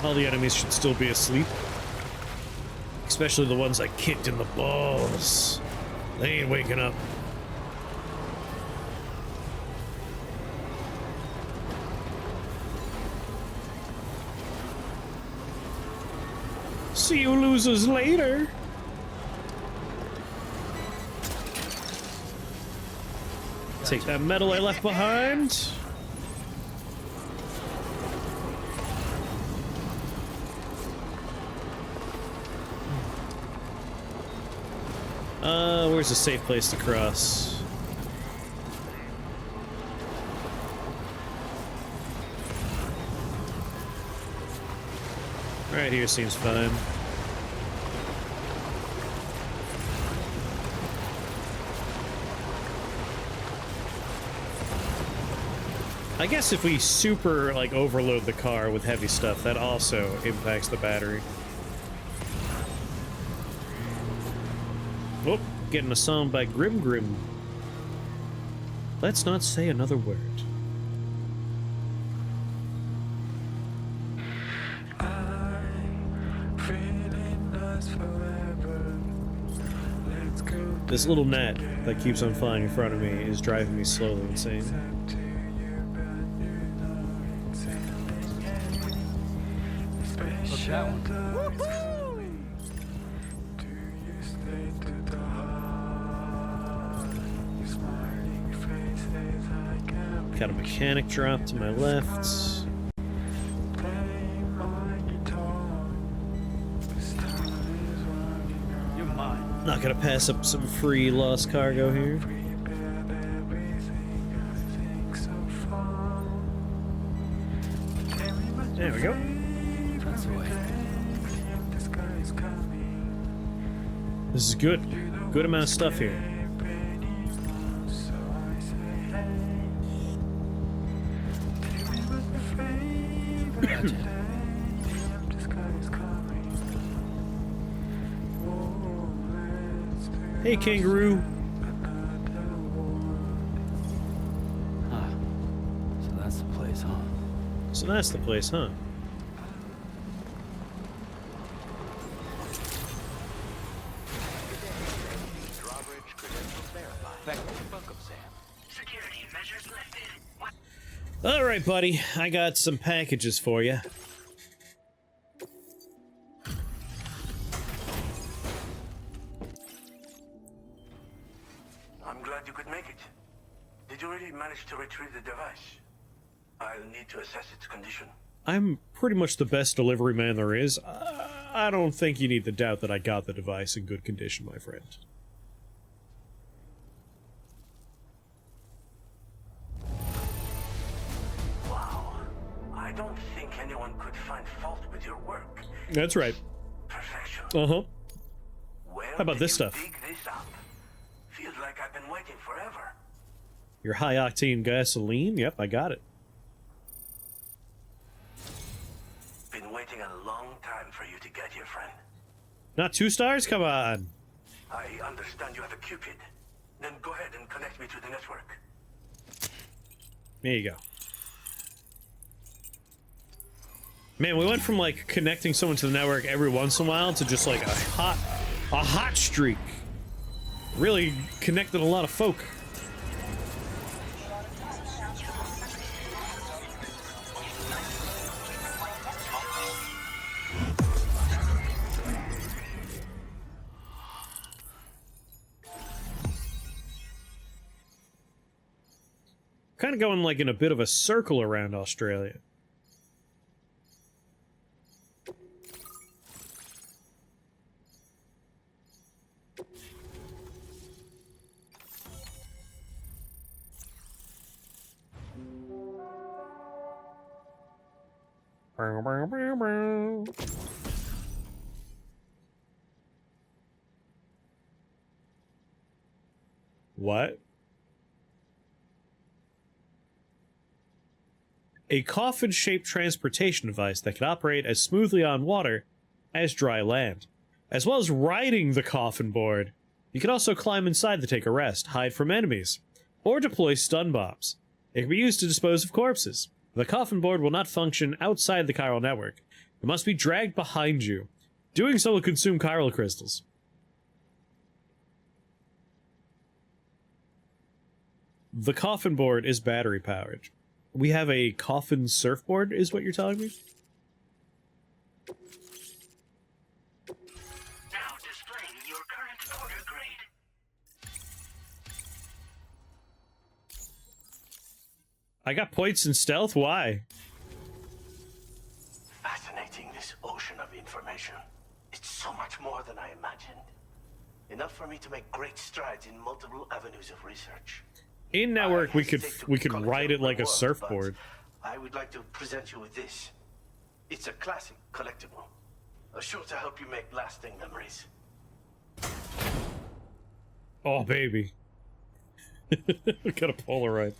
All the enemies should still be asleep. Especially the ones I kicked in the balls. They ain't waking up. See you losers later. Take that metal I left behind. Where's a safe place to cross? Right here seems fine. I guess if we super, like, overload the car with heavy stuff, that also impacts the battery. Oh, getting a song by Grim. Let's not say another word. This little gnat that keeps on flying in front of me is driving me slowly insane. Look, that one. Got a mechanic drop to my left. You're mine. Not gonna pass up some free lost cargo here. There we go. That's the way. This is good. Good amount of stuff here. Gotcha. Hey, kangaroo. Ah, so that's the place, huh? So that's the place, huh? Drawbridge credentials verified. Welcome, Sam. Security measures lifted. All right, buddy. I got some packages for you. I'm glad you could make it. Did you really manage to retrieve the device? I'll need to assess its condition. I'm pretty much the best delivery man there is. I don't think you need to doubt that I got the device in good condition, my friend. Wow. I don't think anyone could find fault with your work. That's right. Perfection. Uh-huh. Where How about did this you stuff? dig this up? Feels like I've been waiting forever. Your high-octane gasoline? Yep, I got it. Been waiting a long time for you to get here, friend. Not 2 stars? Come on. I understand you have a Cupid. Then go ahead and connect me to the network. There you go. Man, we went from, like, connecting someone to the network every once in a while to just, like, a hot streak. Really connected a lot of folk. Kind of going, like, in a bit of a circle around Australia. What? A coffin-shaped transportation device that can operate as smoothly on water as dry land. As well as riding the coffin board, you can also climb inside to take a rest, hide from enemies, or deploy stun bombs. It can be used to dispose of corpses. The coffin board will not function outside the chiral network. It must be dragged behind you. Doing so will consume chiral crystals. The coffin board is battery powered. We have a coffin surfboard, is what you're telling me? Now displaying your current order grade. I got points in stealth? Why? Fascinating, this ocean of information. It's so much more than I imagined. Enough for me to make great strides in multiple avenues of research. In network, we could ride it like a surfboard. I would like to present you with this. It's a classic collectible, sure to help you make lasting memories. Oh, baby. Got a Polaroid.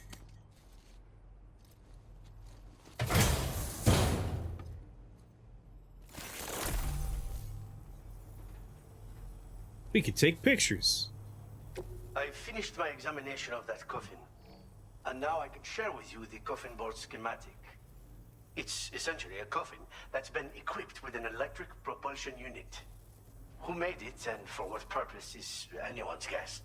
We could take pictures. I finished my examination of that coffin, and now I can share with you the coffin board schematic. It's essentially a coffin that's been equipped with an electric propulsion unit. Who made it and for what purpose is anyone's guess.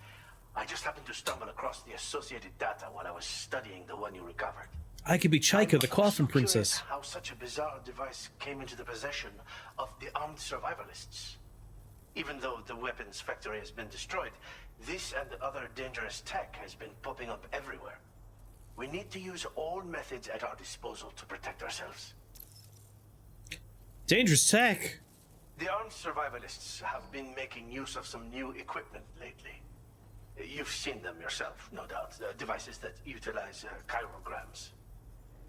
I just happened to stumble across the associated data while I was studying the one you recovered. I could be Chaika, the coffin princess. How such a bizarre device came into the possession of the armed survivalists. Even though the weapons factory has been destroyed, this and other dangerous tech has been popping up everywhere. We need to use all methods at our disposal to protect ourselves. Dangerous tech? The armed survivalists have been making use of some new equipment lately. You've seen them yourself, no doubt. The devices that utilize chirograms.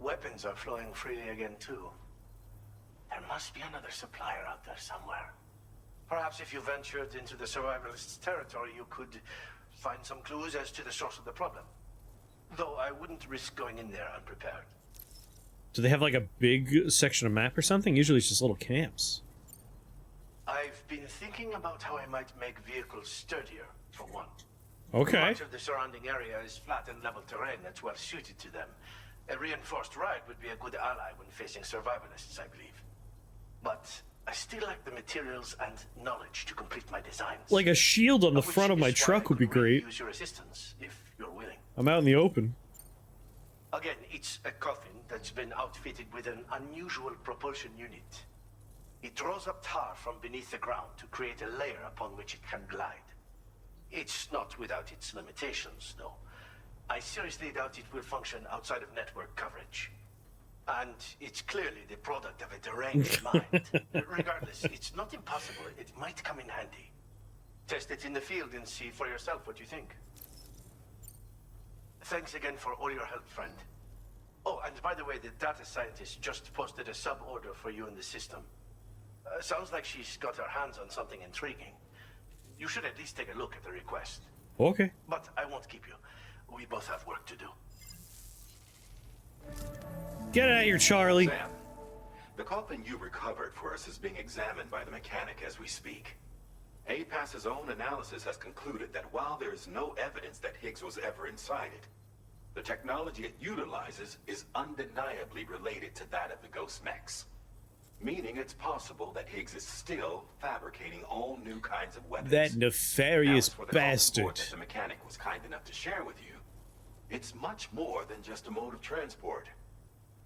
Weapons are flowing freely again, too. There must be another supplier out there somewhere. Perhaps if you ventured into the survivalists' territory, you could find some clues as to the source of the problem. Though I wouldn't risk going in there unprepared. Do they have like a big section of map or something? Usually it's just little camps. I've been thinking about how I might make vehicles sturdier, for one. Okay. Much of the surrounding area is flat and level terrain that's well suited to them. A reinforced ride would be a good ally when facing survivalists, I believe. But I still lack the materials and knowledge to complete my designs. Like a shield on the front of my truck would be great. Use your assistance if you're willing. I'm out in the open. Again, it's a coffin that's been outfitted with an unusual propulsion unit. It draws up tar from beneath the ground to create a layer upon which it can glide. It's not without its limitations, though. I seriously doubt it will function outside of network coverage. And it's clearly the product of a deranged mind. Regardless, it's not impossible. It might come in handy. Test it in the field and see for yourself what you think. Thanks again for all your help, friend. Oh, and by the way, the data scientist just posted a sub-order for you in the system. Sounds like she's got her hands on something intriguing. You should at least take a look at the request. Okay. But I won't keep you. We both have work to do. Get out of here, Charlie. Sam, the coffin you recovered for us is being examined by the mechanic as we speak. APAS's own analysis has concluded that while there is no evidence that Higgs was ever inside it, the technology it utilizes is undeniably related to that of the Ghost mechs. Meaning it's possible that Higgs is still fabricating all new kinds of weapons. That nefarious now, bastard. that the mechanic was kind enough to share with you, it's much more than just a mode of transport.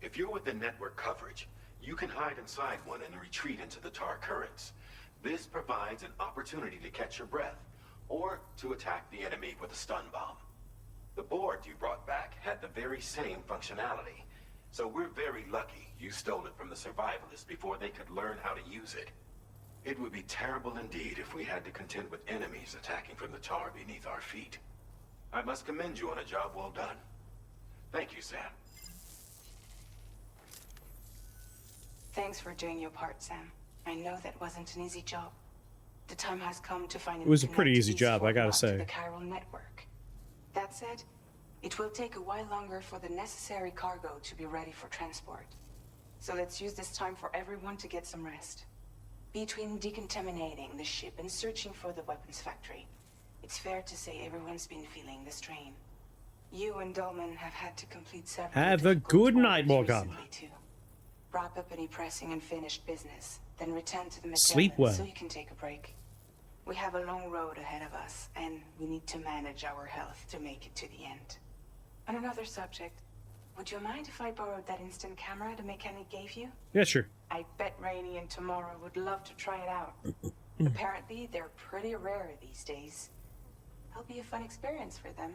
If you're within network coverage, you can hide inside one and retreat into the tar currents. This provides an opportunity to catch your breath, or to attack the enemy with a stun bomb. The board you brought back had the very same functionality, so we're very lucky you stole it from the survivalists before they could learn how to use it. It would be terrible indeed if we had to contend with enemies attacking from the tar beneath our feet. I must commend you on a job well done. Thank you, Sam. Thanks for doing your part, Sam. I know that wasn't an easy job. The time has come to find It was a pretty easy job, I gotta say. the chiral network. That said, it will take a while longer for the necessary cargo to be ready for transport. So let's use this time for everyone to get some rest. Between decontaminating the ship and searching for the weapons factory, it's fair to say everyone's been feeling the strain. You and Dolman have had to complete several Have a good night, Morgana. recently, too. Wrap up any pressing and finished business, then return to the Sleep well. so you can take a break. We have a long road ahead of us, and we need to manage our health to make it to the end. On another subject, would you mind if I borrowed that instant camera the mechanic gave you? Yeah, sure. I bet Rainey and Tomorrow would love to try it out. Apparently, they're pretty rare these days. It'll be a fun experience for them.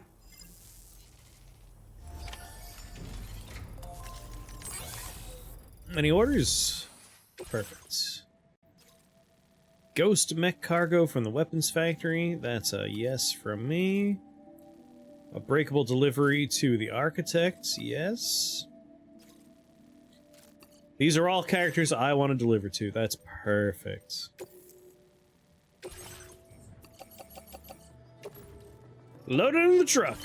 Any orders? Perfect. Ghost mech cargo from the weapons factory. That's a yes from me. A breakable delivery to the architect. Yes. These are all characters I want to deliver to. That's perfect. Load it in the truck.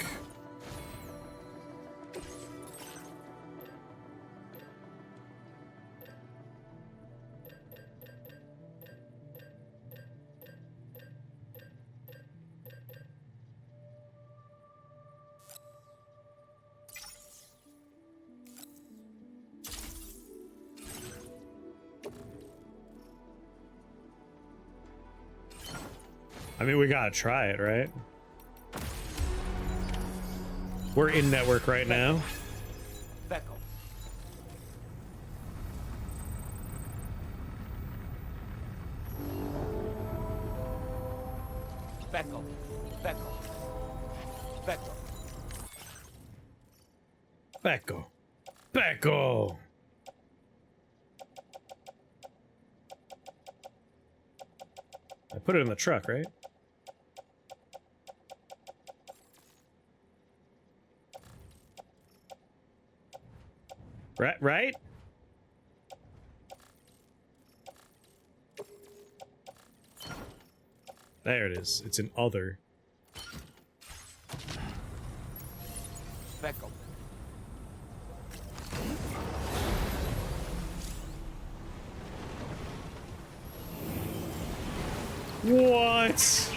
I mean, we gotta try it, right? We're in network right now. Beckel. Beckel. Beckel. Beckel. Becco. Becco! put it in the truck, right? Right? There it is. It's an other. Speckle. What?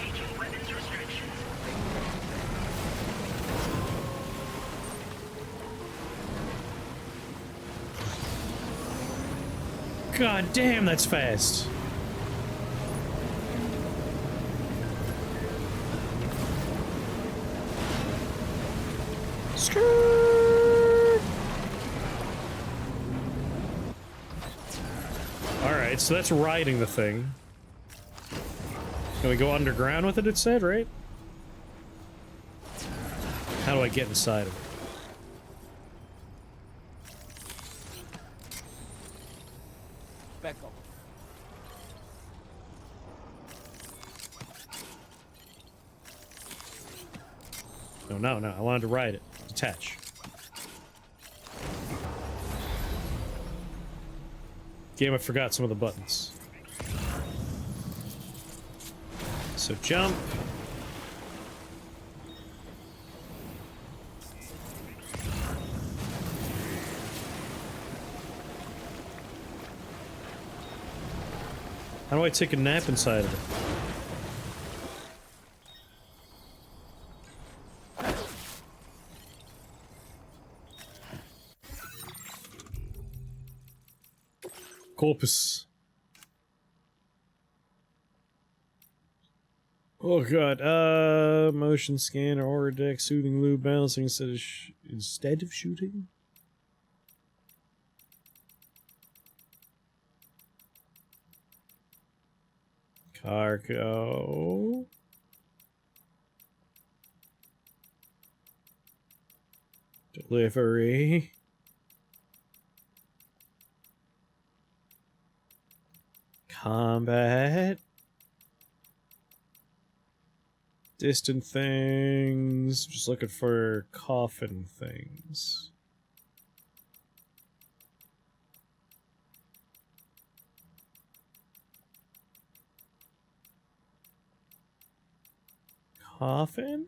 God damn, that's fast. Alright, so that's riding the thing. Can we go underground with it, it said, right? How do I get inside of it? Speckle. No, I wanted to ride it. Detach. Game, I forgot some of the buttons. So jump. How do I take a nap inside of it? Corpus. Oh god, motion scanner, aura deck, soothing lube, balancing instead of shooting? Cargo. Delivery. Combat. Distant things. Just looking for coffin things. Coffin?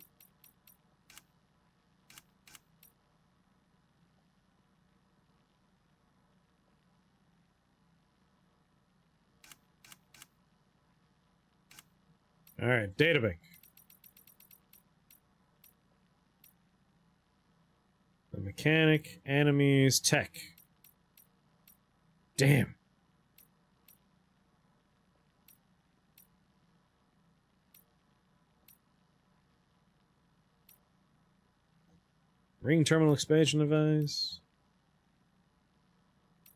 Alright, databank. The mechanic, enemies, tech. Damn. Ring terminal expansion device.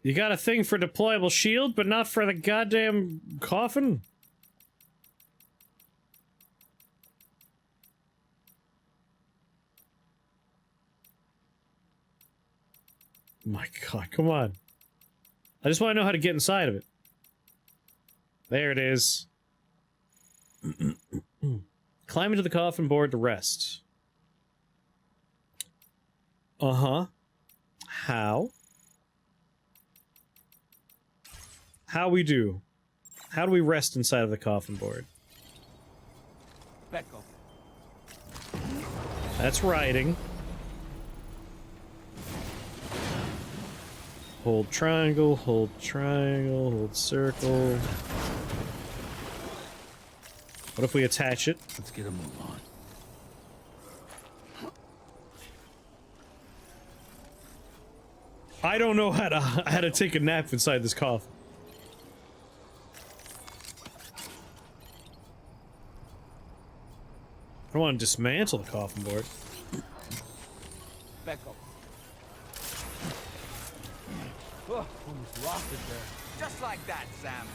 You got a thing for deployable shield, but not for the goddamn coffin? My god, come on. I just want to know how to get inside of it. There it is. Climb into the coffin board to rest. Uh-huh. How? How we do? How do we rest inside of the coffin board? Speckle. That's riding. Hold triangle, hold circle. What if we attach it? Let's get a move on. I don't know how to take a nap inside this coffin. I don't want to dismantle the coffin board. Speckle. Oh, almost lost it there. Just like that, Sam.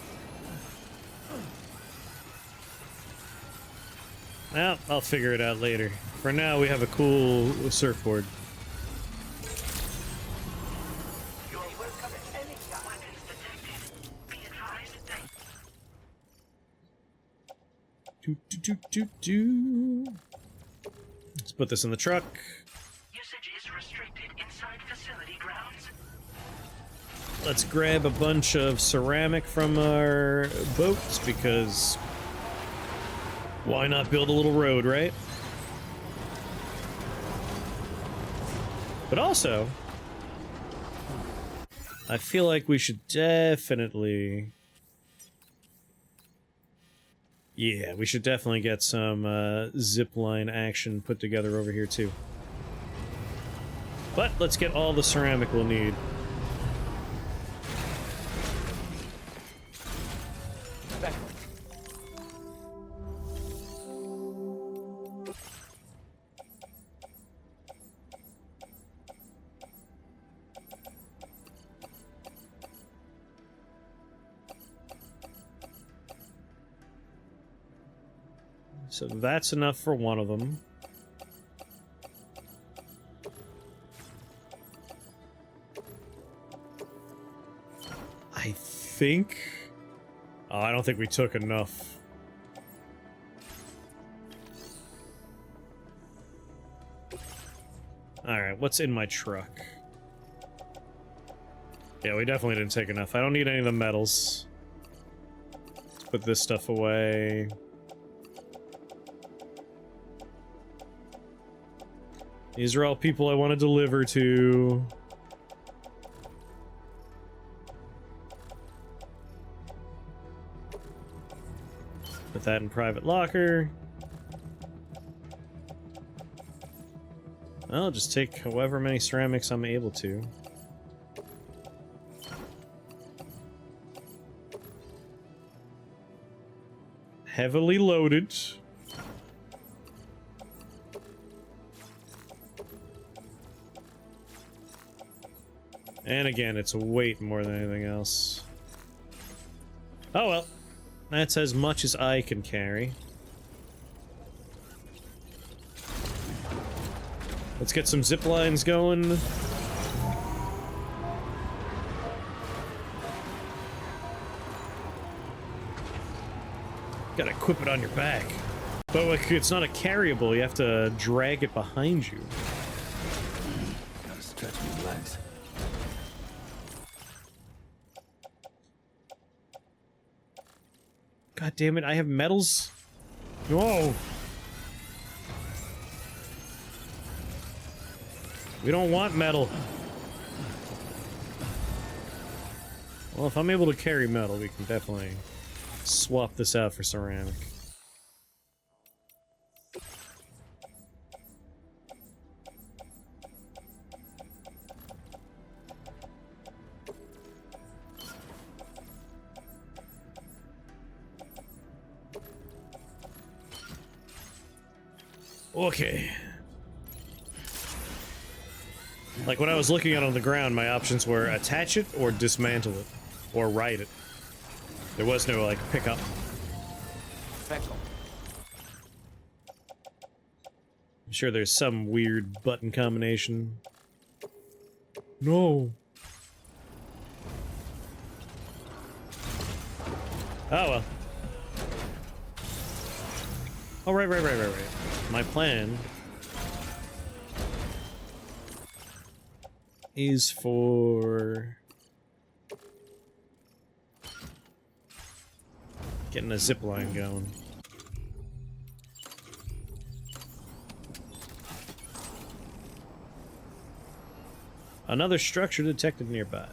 Well, I'll figure it out later. For now, we have a cool surfboard. Let's put this in the truck. Usage is restricted inside facility grounds. Let's grab a bunch of ceramic from our boats, because why not build a little road, right? But also, I feel like we should definitely... Yeah, we should definitely get some zipline action put together over here, too. But let's get all the ceramic we'll need. Back. So that's enough for one of them. I think... Oh, I don't think we took enough. Alright, what's in my truck? Yeah, we definitely didn't take enough. I don't need any of the metals. Let's put this stuff away. These are all people I want to deliver to. Put that in private locker. I'll just take however many ceramics I'm able to. Heavily loaded. And again, it's weight more than anything else. Oh well. That's as much as I can carry. Let's get some zip lines going. Gotta equip it on your back. But like, it's not a carryable, you have to drag it behind you. Gotta stretch my legs. God damn it, I have metals? Whoa! We don't want metal. Well, if I'm able to carry metal, we can definitely swap this out for ceramic. Okay. Like, when I was looking at it on the ground, my options were attach it or dismantle it. Or ride it. There was no, like, pickup. I'm sure there's some weird button combination. No. Oh, well. Oh, right. My plan is for getting a zip line going. Another structure detected nearby.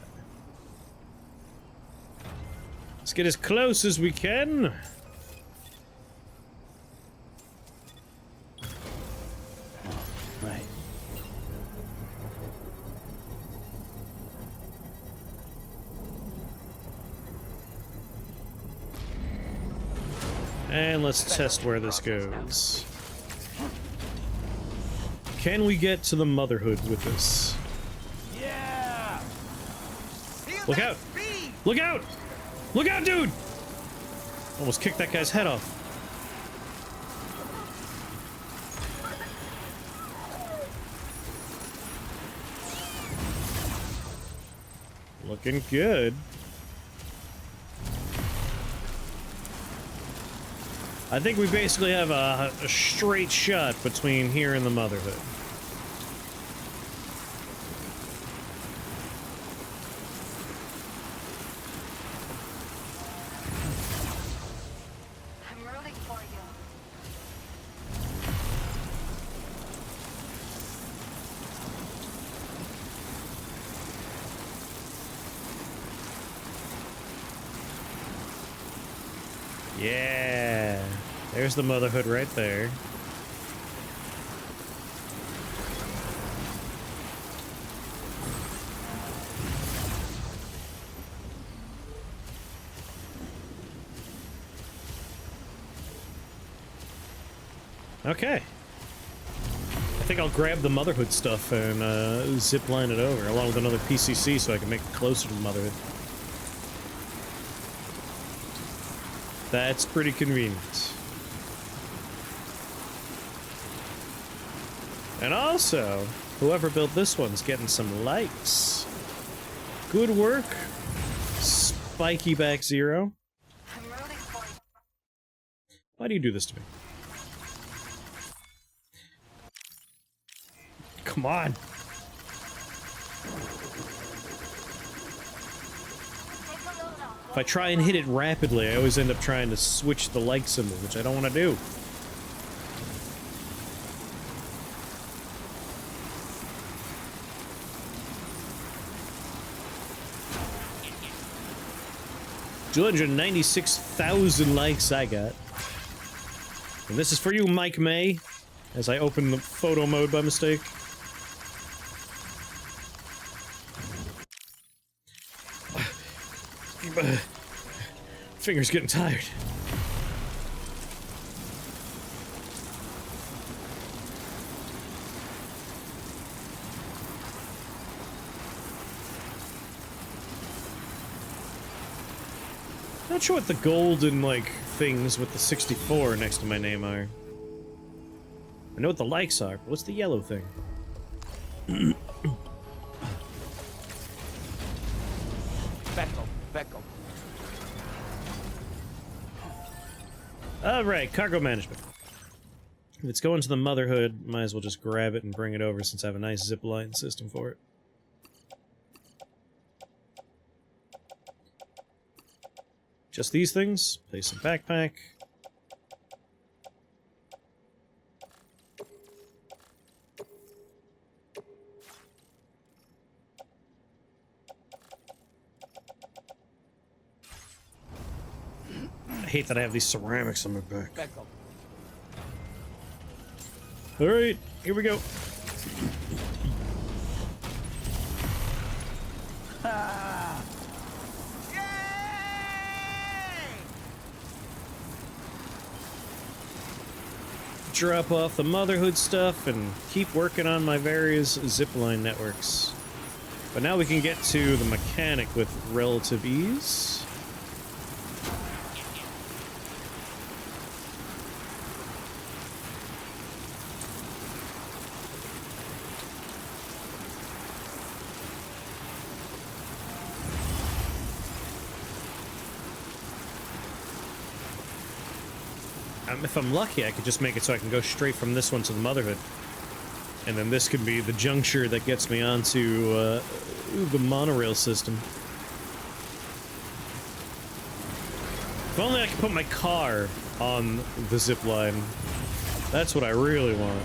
Let's get as close as we can. Right. And let's test where this goes. Can we get to the motherhood with this? Yeah! Look out! Look out! Look out, dude! Almost kicked that guy's head off. Looking good. I think we basically have a straight shot between here and the Motherhood. I'm rooting for you. Yeah, there's the Motherhood right there. Okay. I think I'll grab the Motherhood stuff and zip line it over, along with another PCC so I can make it closer to the Motherhood. That's pretty convenient. And also, whoever built this one's getting some likes. Good work, Spiky Back Zero. I'm rooting for you. Why do you do this to me? Come on. If I try and hit it rapidly, I always end up trying to switch the like symbol, which I don't want to do. $296,000 likes I got. And this is for you, Mike May, as I open the photo mode by mistake. Fingers getting tired. Not sure what the golden, like, things with the 64 next to my name are. I know what the likes are, but what's the yellow thing? Becco. Alright, cargo management. If it's going to the Motherhood, might as well just grab it and bring it over since I have a nice zip line system for it. Just these things. Place some backpack. I hate that I have these ceramics on my back. Becco. Alright, here we go. Drop off the Motherhood stuff and keep working on my various zipline networks. But now we can get to the mechanic with relative ease. If I'm lucky, I could just make it so I can go straight from this one to the Motherhood. And then this could be the juncture that gets me onto the monorail system. If only I could put my car on the zip line. That's what I really want.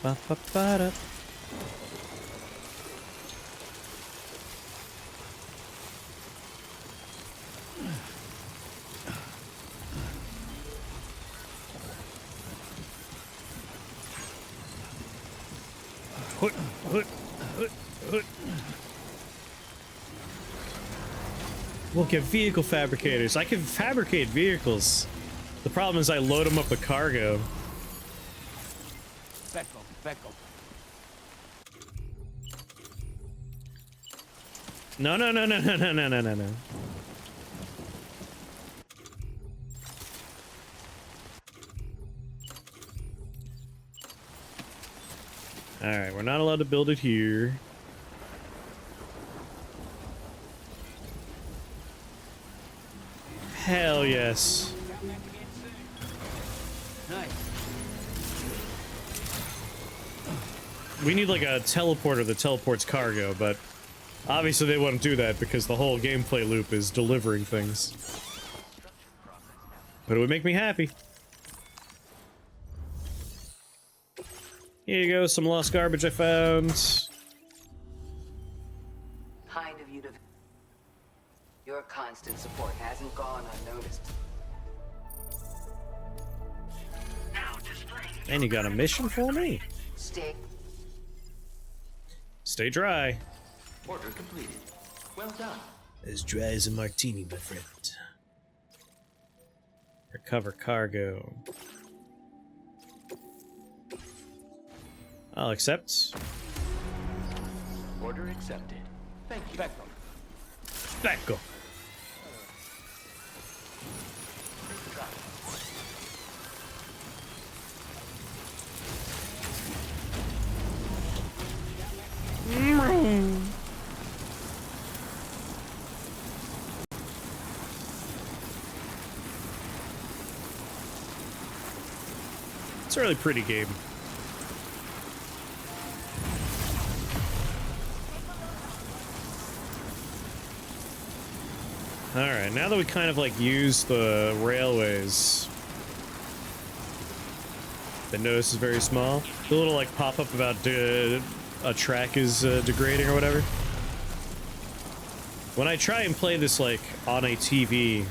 Ba-ba-ba-da. We'll get vehicle fabricators. I can fabricate vehicles. The problem is I load them up with cargo. Becco. No. Alright, we're not allowed to build it here. Hell yes. Nice. We need like a teleporter that teleports cargo, but obviously they wouldn't do that because the whole gameplay loop is delivering things. But it would make me happy. Here you go, some lost garbage I found. Kind of you to... Your constant support hasn't gone unnoticed. And you got a mission for me? Stay dry. Order completed. Well done. As dry as a martini, my friend. Recover cargo. I'll accept. Order accepted. Thank you. Back on. Back up. It's a really pretty game. Alright, now that we kind of like use the railways. The notice is very small. The little like pop-up about a track is degrading or whatever. When I try and play this like on a TV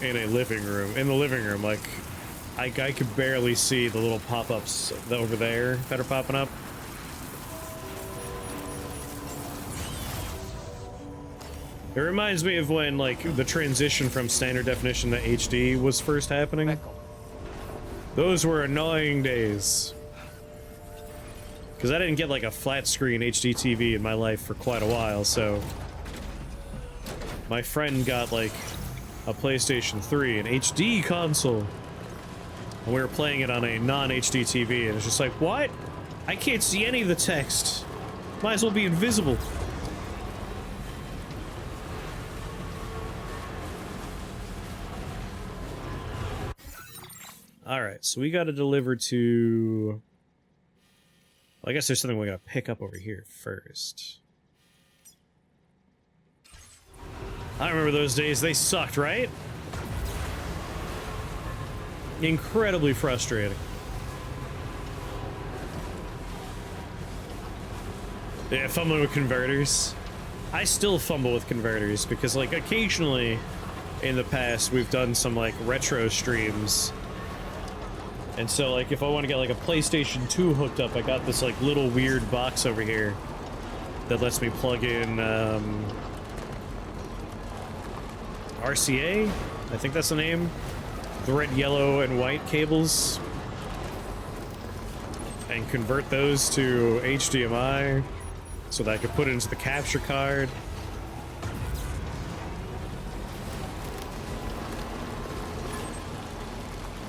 in the living room, like I could barely see the little pop-ups over there that are popping up. It reminds me of when, like, the transition from standard definition to HD was first happening. Those were annoying days. Because I didn't get, like, a flat-screen HD TV in my life for quite a while, so... My friend got, like, a PlayStation 3, an HD console. And we were playing it on a non-HD TV, and it's just like, what? I can't see any of the text. Might as well be invisible. Alright, so we gotta deliver to... Well, I guess there's something we gotta pick up over here first. I remember those days, they sucked, right? Incredibly frustrating. Yeah, fumbling with converters. I still fumble with converters because, like, occasionally in the past we've done some, like, retro streams. And so, like, if I want to get, like, a PlayStation 2 hooked up, I got this, like, little weird box over here that lets me plug in, RCA? I think that's the name. The red, yellow, and white cables. And convert those to HDMI so that I could put it into the capture card.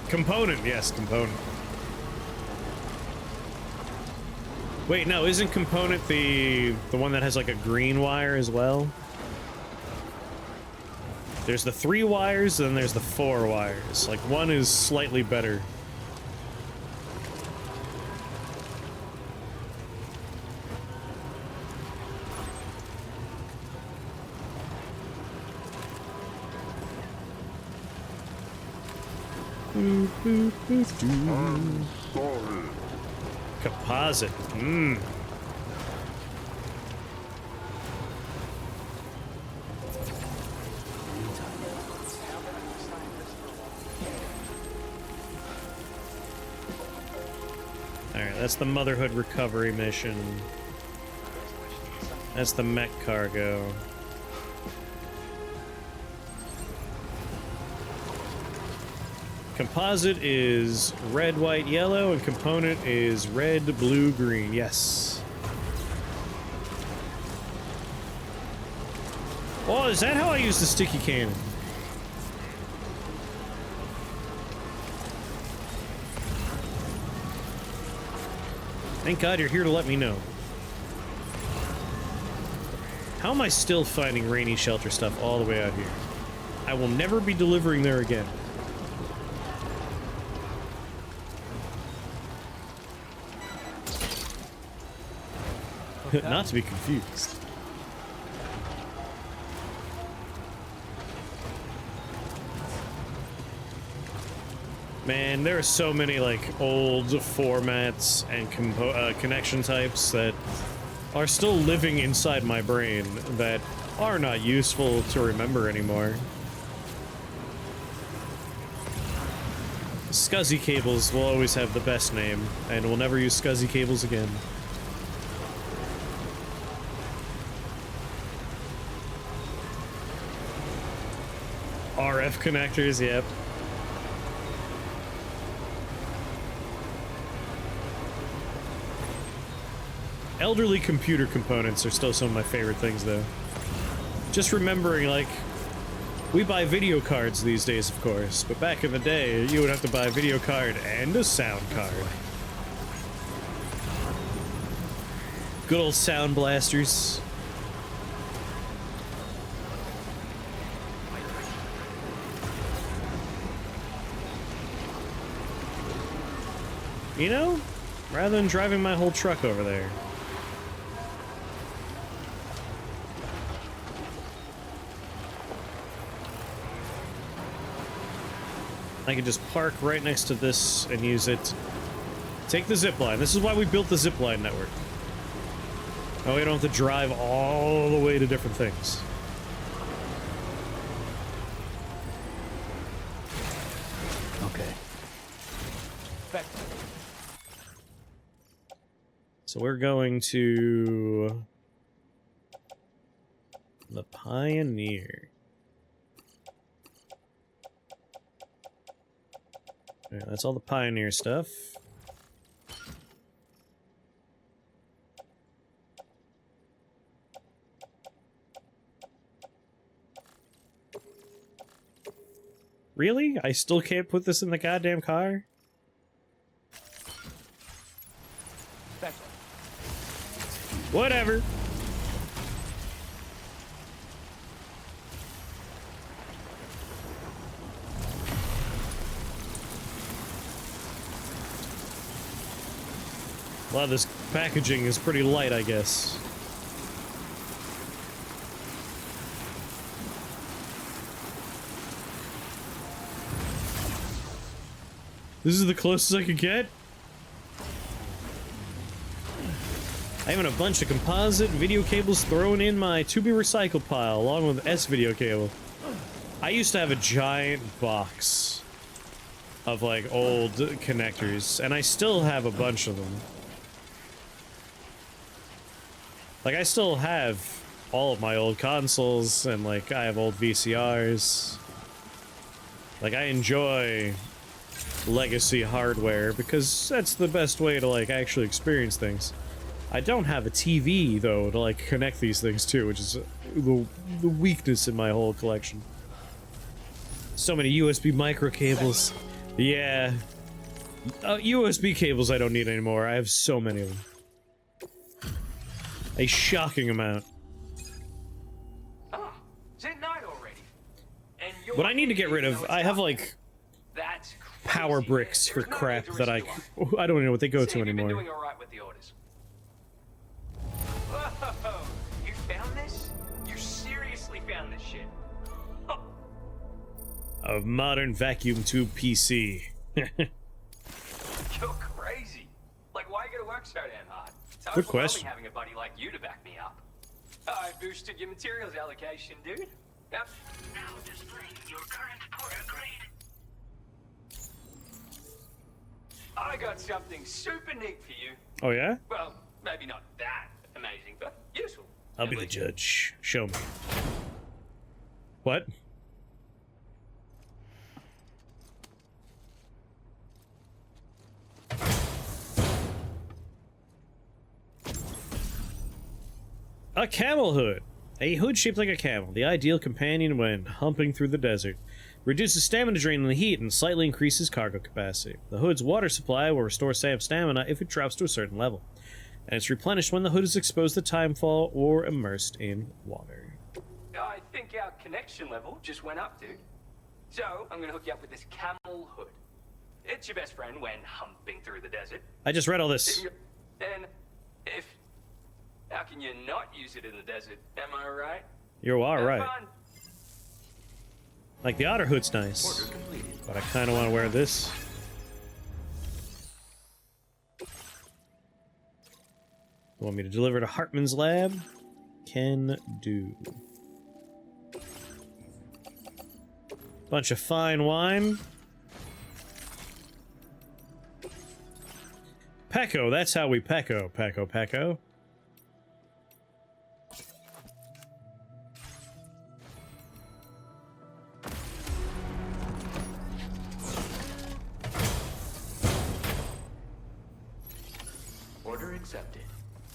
Component, yes, component. Wait, no, isn't component the one that has like a green wire as well? There's the 3 wires, and then there's the 4 wires. Like, one is slightly better. I'm sorry. Composite. Mmm. Alright, that's the Motherhood recovery mission. That's the mech cargo. Composite is red, white, yellow, and component is red, blue, green. Yes. Oh, is that how I use the sticky cannon? Thank God you're here to let me know. How am I still finding rainy shelter stuff all the way out here? I will never be delivering there again. Not to be confused. Man, there are so many like old formats and connection types that are still living inside my brain that are not useful to remember anymore. SCSI cables will always have the best name, and we'll never use SCSI cables again. RF connectors, yep. Elderly computer components are still some of my favorite things, though. Just remembering, like, we buy video cards these days, of course, but back in the day, you would have to buy a video card and a sound card. Good old sound blasters. You know, rather than driving my whole truck over there, I can just park right next to this and use it. Take the zipline. This is why we built the zipline network. Oh, we don't have to drive all the way to different things. Okay. Back. So we're going to the Pioneer. Yeah, that's all the Pioneer stuff. Really? I still can't put this in the goddamn car? Back. Whatever. A lot of this packaging is pretty light, I guess. This is the closest I could get? I have a bunch of composite video cables thrown in my to-be-recycled pile, along with S-video cable. I used to have a giant box of, like, old connectors, and I still have a bunch of them. Like, I still have all of my old consoles, and, like, I have old VCRs. Like, I enjoy legacy hardware, because that's the best way to, like, actually experience things. I don't have a TV, though, to, like, connect these things to, which is the weakness in my whole collection. So many USB micro cables. Yeah. USB cables I don't need anymore. I have so many of them. A shocking amount. Ah, is it night already? And What I need to get rid of, I have, like, that's power bricks for crap that I don't even know what they go to anymore. Doing all right with the orders. Whoa! You found this? You seriously found this shit? Oh. A modern vacuum tube PC. You're crazy. Like, why you gotta work so damn hard? It's Good question. Having a buddy like you to back me up. I boosted your materials allocation, dude. Yep. Now displaying your current portal grade. I got something super neat for you. Oh yeah? Well, maybe not that amazing, but useful. I'll be the judge. Show me. What? A camel hood. A hood shaped like a camel, the ideal companion when humping through the desert. Reduces stamina drain in the heat and slightly increases cargo capacity. The hood's water supply will restore Sam's stamina if it drops to a certain level. And it's replenished when the hood is exposed to timefall or immersed in water. I think our connection level just went up, dude. So, I'm gonna hook you up with this camel hood. It's your best friend when humping through the desert. I just read all this. And if... How can you not use it in the desert? Am I right? You are Have right. fun. Like, the otter hood's nice, but I kind of want to wear this. You want me to deliver to Hartman's lab? Can do. Bunch of fine wine. Pecco, that's how we pecco. Pecco, pecco. Order accepted.